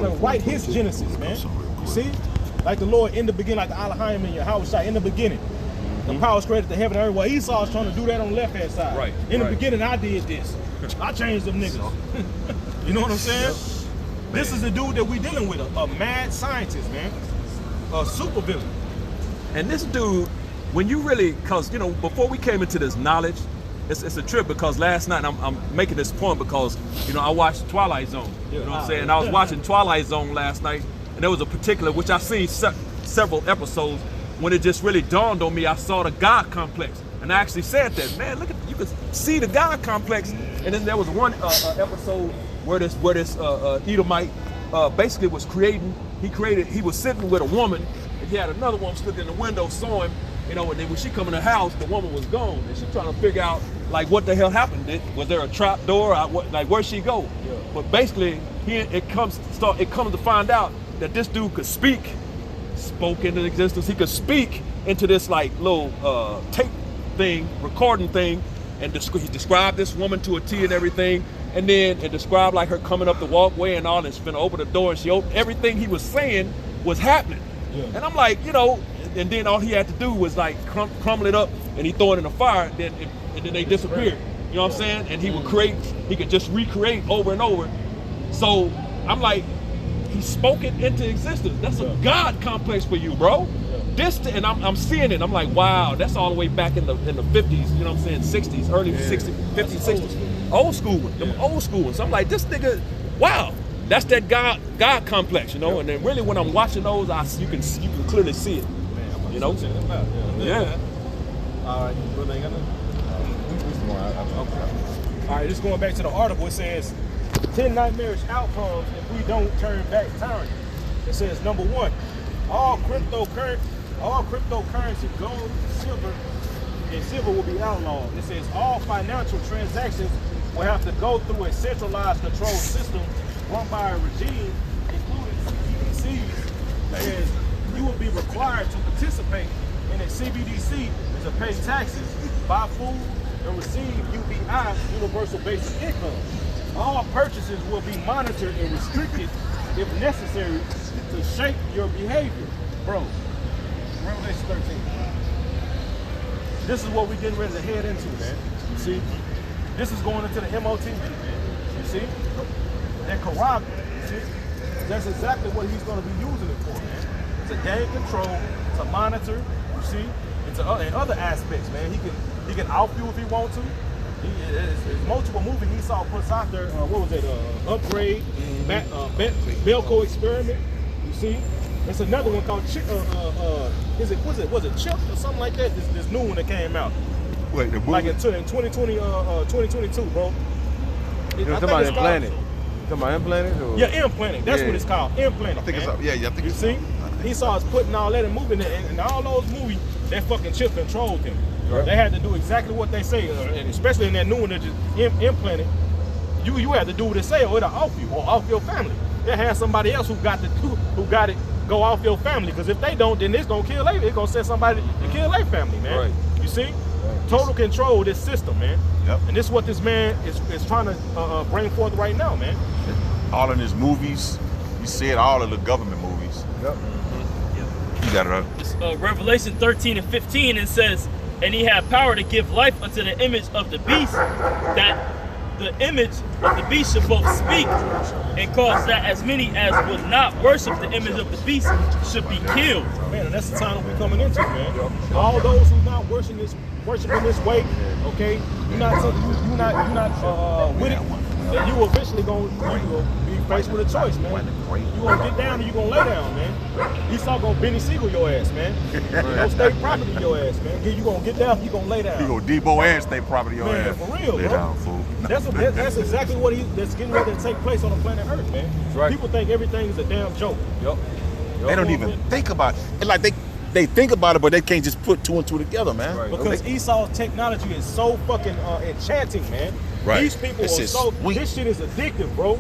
to write his Genesis, man. You see? Like the Lord in the beginning, like the Elohim in your house, in the beginning. The powers created the heaven and earth. Well, Esau's trying to do that on the left-hand side.
Right.
In the beginning, I did this. I changed them niggas. You know what I'm saying? This is the dude that we dealing with, a mad scientist, man. A super villain.
And this dude, when you really, cause you know, before we came into this knowledge, it's a trip because last night, I'm making this point because, you know, I watched Twilight Zone. You know what I'm saying? I was watching Twilight Zone last night, and there was a particular, which I've seen several episodes, when it just really dawned on me, I saw the God complex. And I actually said that, man, look at, you could see the God complex. And then there was one episode where this Edomite basically was creating, he was sitting with a woman, and he had another woman stood in the window sewing, you know, and then when she come in the house, the woman was gone. And she trying to figure out, like, what the hell happened? Was there a trap door? Like, where'd she go? Yeah. But basically, it comes to find out that this dude could spoke into existence. He could speak into this like little tape thing, recording thing, and he described this woman to a T and everything, and then it described like her coming up the walkway and all, and she's gonna open the door, and she opened, everything he was saying was happening. Yeah. And I'm like, you know, and then all he had to do was like crumble it up, and he throw it in the fire, and then they disappeared. You know what I'm saying? And he would he could just recreate over and over. So I'm like, he spoke it into existence. That's a God complex for you, bro. And I'm seeing it. I'm like, wow, that's all the way back in the 50s, you know what I'm saying, 60s, early 60s, 50s, 60s. Old school one, them old school ones. So I'm like, this nigga, wow, that's that God complex, you know. And then really when I'm watching those, you can clearly see it. You know? Yeah.
All right, all right, just going back to the article, it says 10 nightmarish outcomes if we don't turn back time. It says number 1, all cryptocurrency, gold, silver, and silver will be outlawed. It says all financial transactions will have to go through a centralized control system run by a regime, including CBDCs. It says you will be required to participate in a CBDC to pay taxes, buy food, and receive UBI, Universal Basic Income. All purchases will be monitored and restricted if necessary to shape your behavior. Bro, Revelation 13. This is what we're getting ready to head into, man. You see? This is going into the MOTV, man. You see? That Quran, you see? That's exactly what he's going to be using it for, man. To gain control, to monitor, you see? And other aspects, man. He can outfuel if he wants to. It's multiple movies Esau puts out there. What was it? Upgrade, Belko Experiment. You see? It's another one called was it Chip or something like that? This new one that came out.
Wait, the movie?
Like in 2020, 2022, bro.
You talking about Implanted? You talking about Implanted? Or?
Yeah, Implanted. That's what it's called. Implanted.
I think
man.
it's I think
you
it's
see? Esau's putting all that in moving, and all those movies, that fucking Chip controlled them. Right. They had to do exactly what they say, and especially in that new one that just implanted. You had to do what they say, or it'll off you or off your family. They had somebody else who got it go off your family, because if they don't, then it's gonna kill them. It's gonna send somebody to kill their family, man. Right. You see? Right. Total control of this system, man. Yep. And this is what this man is trying to bring forth right now, man.
All in his movies, you see it all in the government movies. Yep. You got it right.
It's, Revelation 13 and 15, it says, and he had power to give life unto the image of the beast, that the image of the beast should both speak and cause that as many as would not worship the image of the beast should be killed.
Man, and that's the time we're coming into, man. All those who not worshiping this way, okay, you're not with it. Then you eventually gonna be faced with a choice, man. You gonna get down or you gonna lay down, man. Esau gonna Benny Siegel your ass, man. No state property your ass, man. You gonna get down, you gonna lay down.
You go Debo and state property your
Man,
ass.
for real,
Lay
bro.
down, fool.
That's exactly what that's getting ready to take place on the planet Earth, man.
right.
People think everything is a damn joke.
Yup.
They don't even think about it. It's like they think about it, but they can't just put two and two together, man.
Right.
Because Esau's technology is so fucking enchanting, man.
Right.
These people
This
are
is
so.
sweet.
This shit is addictive, bro.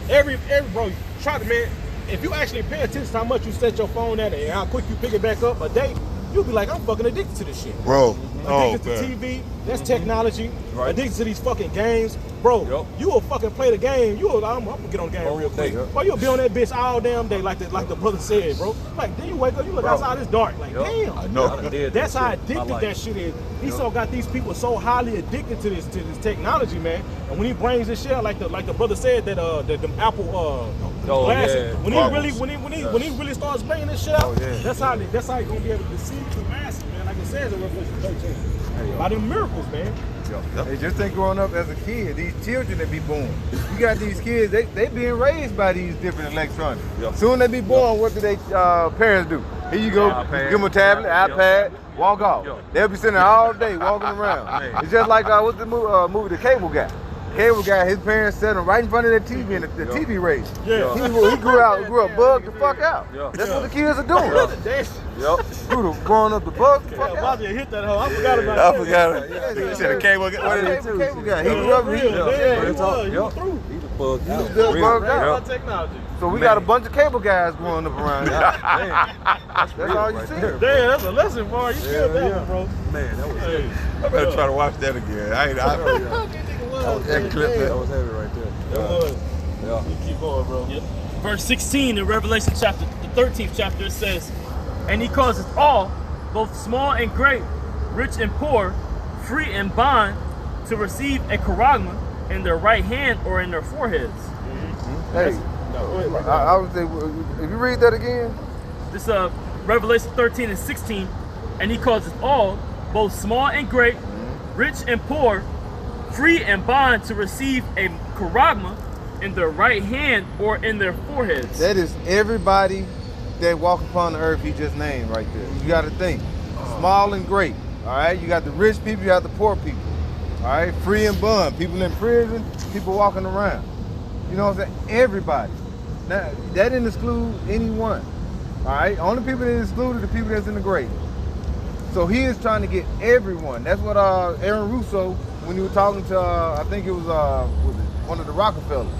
Every bro, try to, man. If you actually pay attention to how much you set your phone at and how quick you pick it back up a day, you'll be like, I'm fucking addicted to this shit.
Bro.
Addicted
Oh,
to
man.
TV, that's technology.
Right.
Addicted to these fucking games, bro.
Yup.
You will fucking play the game. I'm gonna get on the game real quick.
Yup.
Bro, you'll be on that bitch all damn day, like the brother said, bro. Like then you wake up, you look outside, it's dark. Like
Yup.
damn.
I know.
I done did
That's
that
how
shit in my
addicted
life.
that shit is. Esau got these people so highly addicted to this technology, man. And when he brings this shit out, like the brother said that them Apple glasses,
yeah.
when he really starts bringing this shit out,
yeah.
that's how he's gonna be able to deceive the masses, man. Like it says in Revelation 13. By them miracles, man.
Hey, just think growing up as a kid, these children that be born. You got these kids, they being raised by these different electronics.
Yep.
Soon they be born, what do they parents do? Here you go,
iPad.
give them a tablet,
Yep.
iPad, walk off.
Yep.
They'll be sitting there all day walking around.
Man.
It's just like what's the movie The Cable Guy? Cable Guy, his parents set him right in front of the TV and the TV race.
Yeah.
He grew up bugged the fuck out.
Yeah.
That's what the kids are doing.
Yup.
Growing up the bugged the fuck
Yeah,
out.
Bobby hit that hoe. I forgot about
I
that.
forgot it.
Yeah,
You said a cable. What is it?
Cable Guy. He grew up.
Real,
He,
yeah,
Real
he
talk.
was. He was
Yup.
through.
He the bugged out.
the
Real.
bugged
That's
out.
about technology.
So we got a bunch of cable guys growing up around here. That's all you
right
see.
there.
Damn, that's a lesson for you. You killed that one, bro.
Man, that was
Hey.
heavy.
I better try to watch that again.
That
clip.
was heavy right there.
It was.
Yeah.
You keep going, bro.
Yep. Verse 16 in Revelation chapter, the 13th chapter, it says, and he causes all, both small and great, rich and poor, free and bond, to receive a charagma in their right hand or in their foreheads.
Hey, I would say, if you read that again,
This Revelation 13 and 16, and he causes all, both small and great, rich and poor, free and bond, to receive a charagma in their right hand or in their foreheads.
that is everybody that walk upon the earth he just named right there. You got to think, small and great. All right, you got the rich people, you got the poor people. All right, free and bond, people in prison, people walking around. You know what I'm saying? Everybody. Now, that didn't exclude anyone. All right, only people that excluded the people that's in the grave. So he is trying to get everyone. That's what Aaron Russo, when he was talking to, I think it was one of the Rockefellers,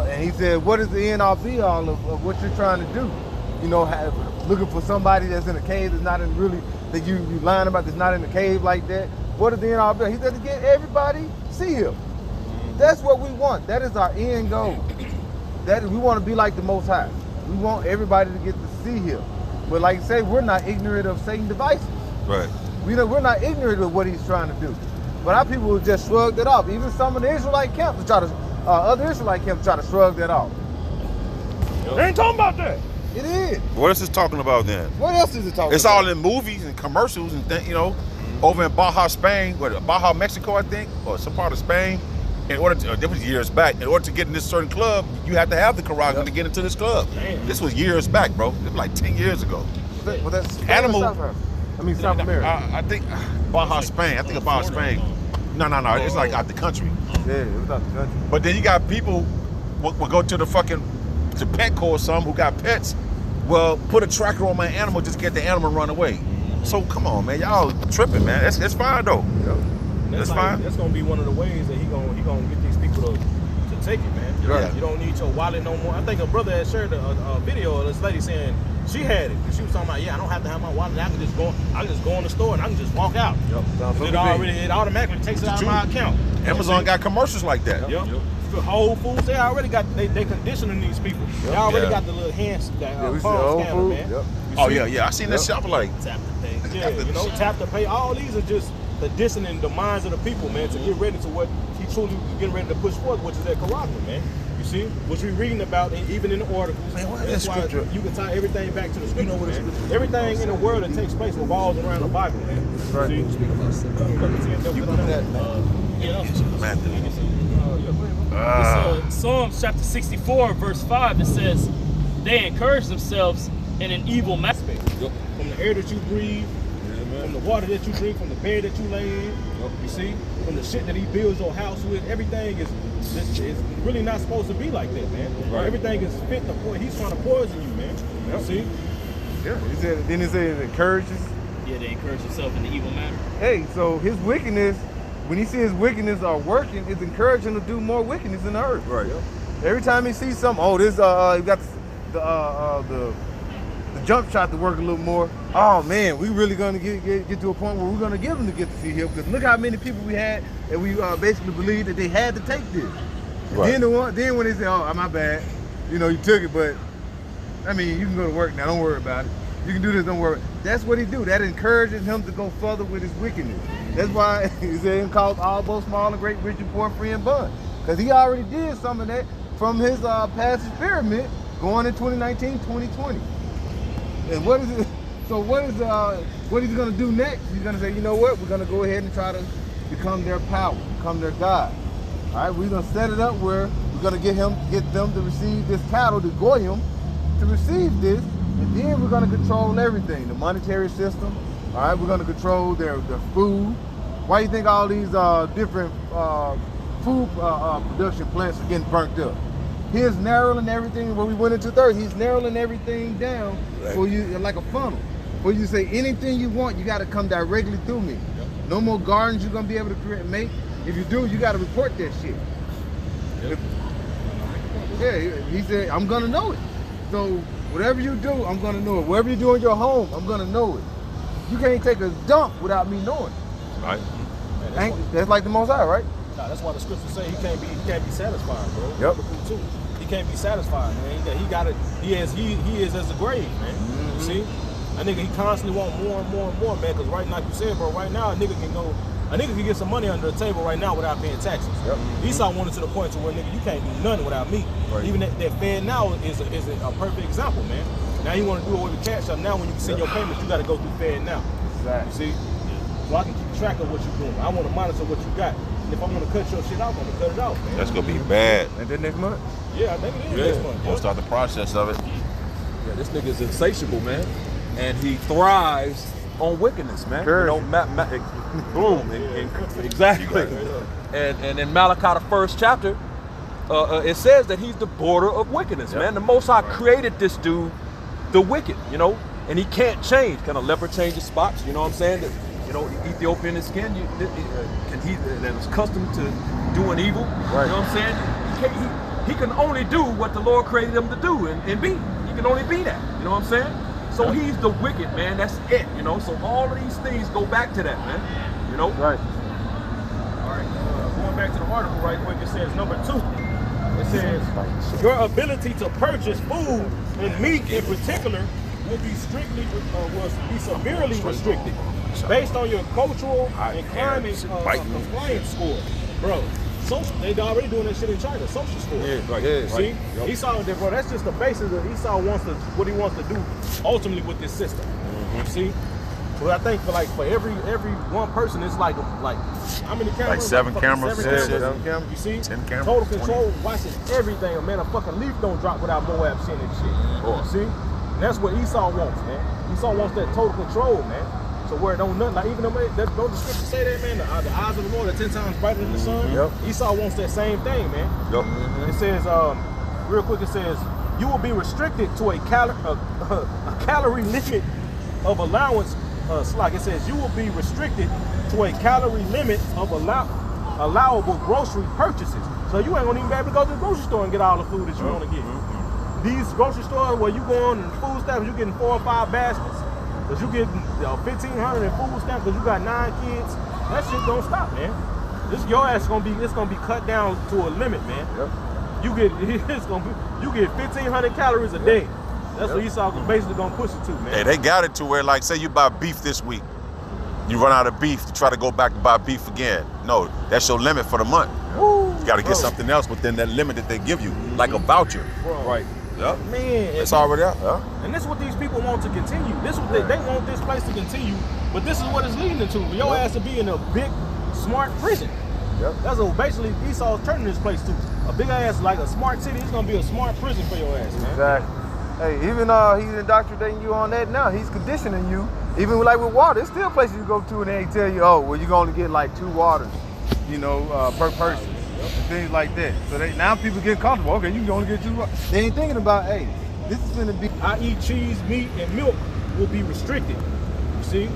and he said, what is the end all be all of what you're trying to do? You know, looking for somebody that's in a cave that's not in really, that you lying about that's not in the cave like that. What is the end all be all? He said to get everybody see him. That's what we want. That is our end goal. That is, we want to be like the Most High. We want everybody to get to see him. But like I say, we're not ignorant of Satan's devices.
Right.
We're not ignorant of what he's trying to do. But our people just shrugged it off. Even some of the Israelite camps try to, other Israelite camps try to shrug that off.
They ain't talking about that.
It is.
What else is talking about then?
What else is it talking
It's
about?
all in movies and commercials and over in Baja, Spain, Baja, Mexico, I think, or some part of Spain. In order to, that was years back. In order to get in this certain club, you have to have the charagma to get into this club.
Damn.
This was years back, bro. It was like 10 years ago.
Well, that's
Animal-
South Africa. I mean, South America.
I think Baja, Spain. I think of Baja, Spain. No. It's like out the country.
Yeah, it was out the country.
But then you got people will go to the Petco or something who got pets. Well, put a tracker on my animal, just get the animal run away. So come on, man, y'all tripping, man. It's fine though. That's fine.
That's gonna be one of the ways that he gonna get these people to take it, man.
Right.
You don't need your wallet no more. I think a brother had shared a video of this lady saying she had it. And she was talking about, I don't have to have my wallet. I can just go in the store and I can just walk out.
Sounds
It
so
automatically takes it out of my account.
Amazon got commercials like that.
Yep. Whole Foods, they already got they conditioning these people. They already got the little hands that
Yeah, we see
palm
Whole
scanner,
Foods.
man.
Yep.
Oh yeah. I seen that shit. I was like,
Tap to pay.
Yeah, tap to pay. All these are just the dissonance in the minds of the people, man, to get ready to what he truly was getting ready to push forth, which is that Corinthians, man. You see, which we're reading about, even in the articles.
Man, what is
That's why
scripture?
you can tie everything back to the scripture. Man. Everything in the world that takes place revolves around the Bible, man.
Right.
See?
You put that.
It's Psalms chapter 64, verse 5. It says, they encourage themselves in an evil master.
From the air that you breathe, from the water that you drink, from the bed that you lay in, you see, from the shit that he builds your house with, everything is really not supposed to be like that, man.
Right.
Everything is fit to poison. He's trying to poison you, man. You see?
Yeah. Then he said it encourages.
Yeah, they encourage themselves in the evil manner.
Hey, so his wickedness, when he sees his wickedness are working, it's encouraging to do more wickedness in the earth.
Right.
Every time he sees something, oh, this you got the jump shot to work a little more. Oh man, we really gonna get to a point where we're gonna give them to get to see him, because look how many people we had that we basically believed that they had to take this.
Right.
Then when they say, oh, my bad, you took it, but I mean, you can go to work now. Don't worry about it. You can do this. Don't worry. That's what he do. That encourages him to go further with his wickedness. That's why he said he called all both small and great, rich and poor, free and bond, because he already did some of that from his past experiment going in 2019, 2020. And what is it? So what he's gonna do next? He's gonna say, you know what? We're gonna go ahead and try to become their power, become their God. All right, we're gonna set it up where we're gonna get them to receive this cattle, to Goyim, to receive this, and then we're gonna control everything, the monetary system. All right, we're gonna control their food. Why do you think all these different food production plants are getting burnt up? He's narrowing everything. When we went into third, he's narrowing everything down for you, like a funnel. For you to say anything you want, you got to come directly through me. No more gardens you're gonna be able to make. If you do, you got to report that shit. He said, I'm gonna know it. So whatever you do, I'm gonna know it. Whatever you do in your home, I'm gonna know it. You can't take a dump without me knowing.
Right.
That's like the Most High, right?
Nah, that's why the scriptures say he can't be satisfied, bro.
Yep.
Too. He can't be satisfied, man. He got it. He is as a grave, man.
Mm-hmm.
You see, a nigga, he constantly want more and more and more, man. Because right now, like you said, bro, right now a nigga can get some money under the table right now without paying taxes.
Yep.
Esau wanted to the point to where nigga, you can't do nothing without me.
Right.
Even that Fed now is a perfect example, man. Now you want to do away with cash up. Now when you can send your payments, you got to go through Fed now.
Exactly.
You see, so I can keep track of what you're doing. I want to monitor what you got. And if I want to cut your shit off, I'm gonna cut it off, man.
That's gonna be bad.
And then next month?
Yeah, I think it is next month.
We'll start the process of it.
Yeah, this nigga is insatiable, man, and he thrives on wickedness, man.
Sure.
Boom, exactly. And in Malachi, the first chapter, it says that he's the border of wickedness, man. The Most High created this dude, the wicked, and he can't change. Can a leopard change his spots? You know what I'm saying? Ethiopian in skin, that was accustomed to doing evil.
Right.
You know what I'm saying? He can only do what the Lord created him to do and be. He can only be that. You know what I'm saying? So he's the wicked, man. That's it. So all of these things go back to that, man.
Right.
All right. Going back to the article right quick, it says number 2. It says your ability to purchase food and meat in particular will be severely restricted based on your cultural and climate compliance score, bro. They already doing that shit in China. Social score.
Yeah, right.
Yeah,
See,
Yep.
Esau, bro. That's just the basis of Esau what he wants to do ultimately with this system. You see, but I think for every one person, it's like how many cameras?
Like 7 cameras.
7 cameras. You see,
10 cameras.
Total control, watching everything. Man, a fucking leaf don't drop without Moab seeing that shit. You see, and that's what Esau wants, man. Esau wants that total control, man. So where it don't nothing, like even though don't the scripture say that, man, the eyes of the Lord are 10 times brighter than the sun.
Yep.
Esau wants that same thing, man.
Yep.
It says, real quick, it says, you will be restricted to a calorie limit of allowance. It says, you will be restricted to a calorie limit of allowable grocery purchases. So you ain't gonna even be able to go to the grocery store and get all the food that you want to get. These grocery stores where you go on and food stamps, you getting 4 or 5 baskets. Cause you getting 1,500 in food stamps because you got 9 kids. That shit don't stop, man. Your ass it's gonna be cut down to a limit, man.
Yep.
You get 1,500 calories a day. That's what Esau basically gonna push it to, man.
Hey, they got it to where, like, say you buy beef this week. You run out of beef to try to go back to buy beef again. No, that's your limit for the month. You got to get something else within that limit that they give you, like a voucher.
Right.
Yep.
Man,
It's already out. Yeah.
and this is what these people want to continue. This is what they want this place to continue, but this is what it's leading to. Your ass to be in a big, smart prison.
Yep.
That's what basically Esau's turning this place to. A big ass, like a smart city, it's gonna be a smart prison for your ass, man.
Exactly. Hey, even he's indoctrinating you on that now. He's conditioning you. Even like with water, there's still places you go to and they tell you, oh, well, you're going to get like 2 waters, per person, and things like that. So now people get comfortable. Okay, you can only get 2 waters. They ain't thinking about, hey, this is going to be.
I eat cheese, meat, and milk will be restricted. You see?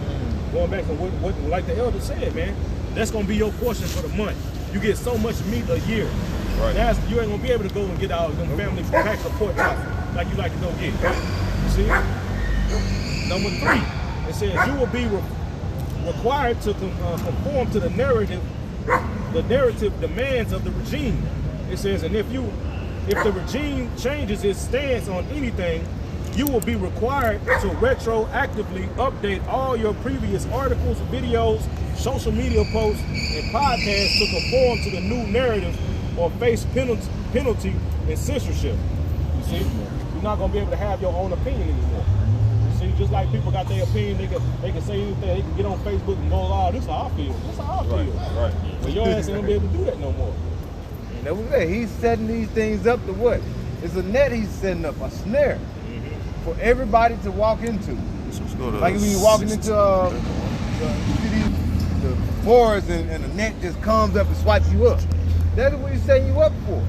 Going back to what like the elder said, man, that's gonna be your portion for the month. You get so much meat a year.
Right.
You ain't gonna be able to go and get out them family packs of pork chops like you like to go get. You see? Number 3, it says you will be required to conform to the narrative demands of the regime. It says, and if the regime changes its stance on anything, you will be required to retroactively update all your previous articles, videos, social media posts, and podcasts to conform to the new narrative or face penalty and censorship. You see? You're not going to be able to have your own opinion anymore. You see? Just like people got their opinion, they can say anything, they can get on Facebook and go, oh, this is how I feel. This is how I feel.
Right.
But your ass ain't going to be able to do that no more.
That was it. He's setting these things up to what? It's a net he's setting up, a snare for everybody to walk into. Like when you're walking into the forest and the net just comes up and swipes you up. That is what he's setting you up for.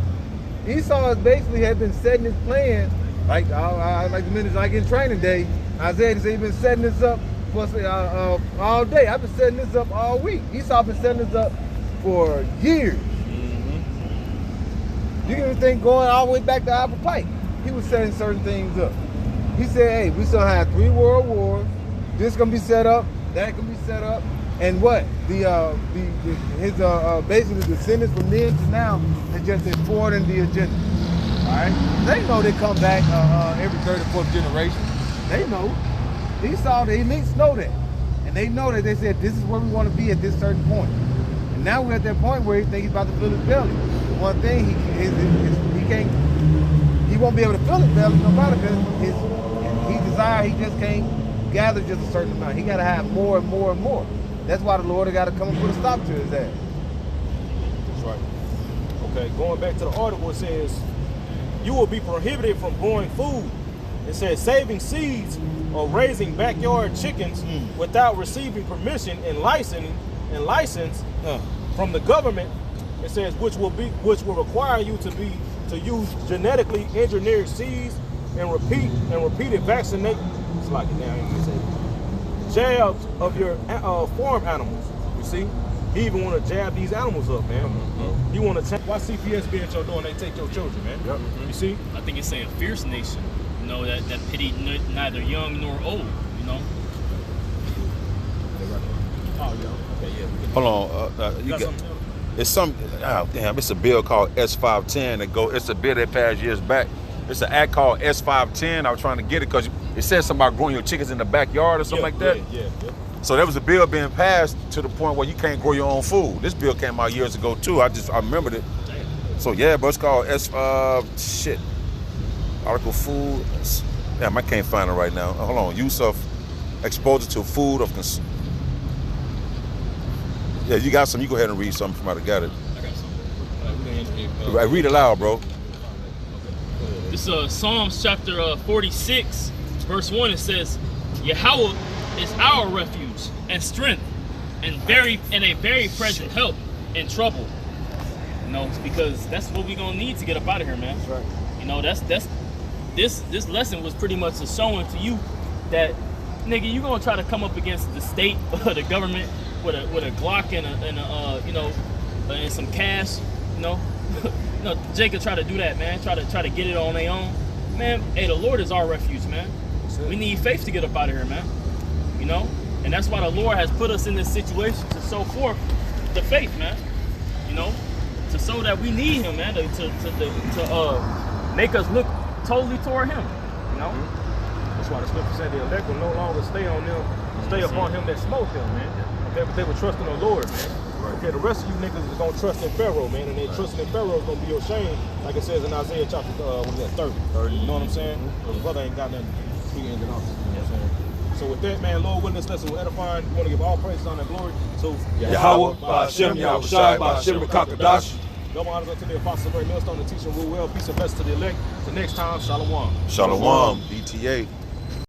Esau basically had been setting his plan, like I like the minutes like in training day. Isaiah said he's been setting this up for all day. I've been setting this up all week. Esau been setting this up for years. You can even think going all the way back to Apple Pike. He was setting certain things up. He said, hey, we still have 3 world wars. This gonna be set up, that can be set up. And what? Basically the descendants from then to now, they just forwarding the agenda. All right? They know they come back every 3rd or 4th generation. They know. Esau, the elites know that. And they know that they said, this is where we want to be at this certain point. And now we're at that point where he thinks he's about to fill his belly. The one thing he won't be able to fill his belly no matter because he just can't gather just a certain amount. He got to have more and more and more. That's why the Lord got to come and put a stop to his ass.
That's right. Okay, going back to the article, it says, you will be prohibited from growing food. It says saving seeds or raising backyard chickens without receiving permission and license from the government. It says which will require you to use genetically engineered seeds and repeated vaccinate. It's like it now. You can say jabs of your farm animals. You see, he even want to jab these animals up, man. He want to why CPS be at your door and they take your children, man? Yep. You see?
I think it's saying fierce nation. You know, that pity neither young nor old. You know.
Oh yeah. Okay, yeah.
Hold on. You got it's some. Oh damn! It's a bill called S510 it's a bill that passed years back. It's an act called S510. I was trying to get it because it says something about growing your chickens in the backyard or something like that.
Yeah.
So there was a bill being passed to the point where you can't grow your own food. This bill came out years ago too. I remembered it. So yeah, but it's called Article Food. Damn, I can't find it right now. Hold on. Use of exposure to food of Yeah, you got some. You go ahead and read something from out. I got it.
I got something.
Read it loud, bro.
This is Psalms chapter 46, verse 1. It says, Yahweh is our refuge and strength and a very present help in trouble. You know, it's because that's what we're gonna need to get up out of here, man.
That's right.
You know, this lesson was pretty much a showing to you that, nigga, you gonna try to come up against the state or the government with a Glock and some cash, you know. You know, Jacob try to do that, man. Try to get it on their own, man. Hey, the Lord is our refuge, man. We need faith to get up out of here, man. You know, and that's why the Lord has put us in this situation to show forth the faith, man. You know, to show that we need Him, man. To make us look totally toward Him. You know.
That's why the scripture said the elect will no longer stay on them, stay upon him that smote them, man. Okay, but they were trusting the Lord, man. Okay, the rest of you niggas is gonna trust in Pharaoh, man, and they trusting in Pharaoh is gonna be your shame, like it says in Isaiah chapter 30. You know what I'm saying? The brother ain't got nothing to be ended off. You know what I'm saying? So with that, man, Lord willing, this lesson will edify. We want to give all praise, honor, and glory to
Yahweh, Ba'ashem, Yahushai, Ba'ashem, Rakakadash.
double honors unto the apostles, great millstone, and teaching rule well. Peace and blessings to the elect. Till next time, Shalom.
Shalom, BTA.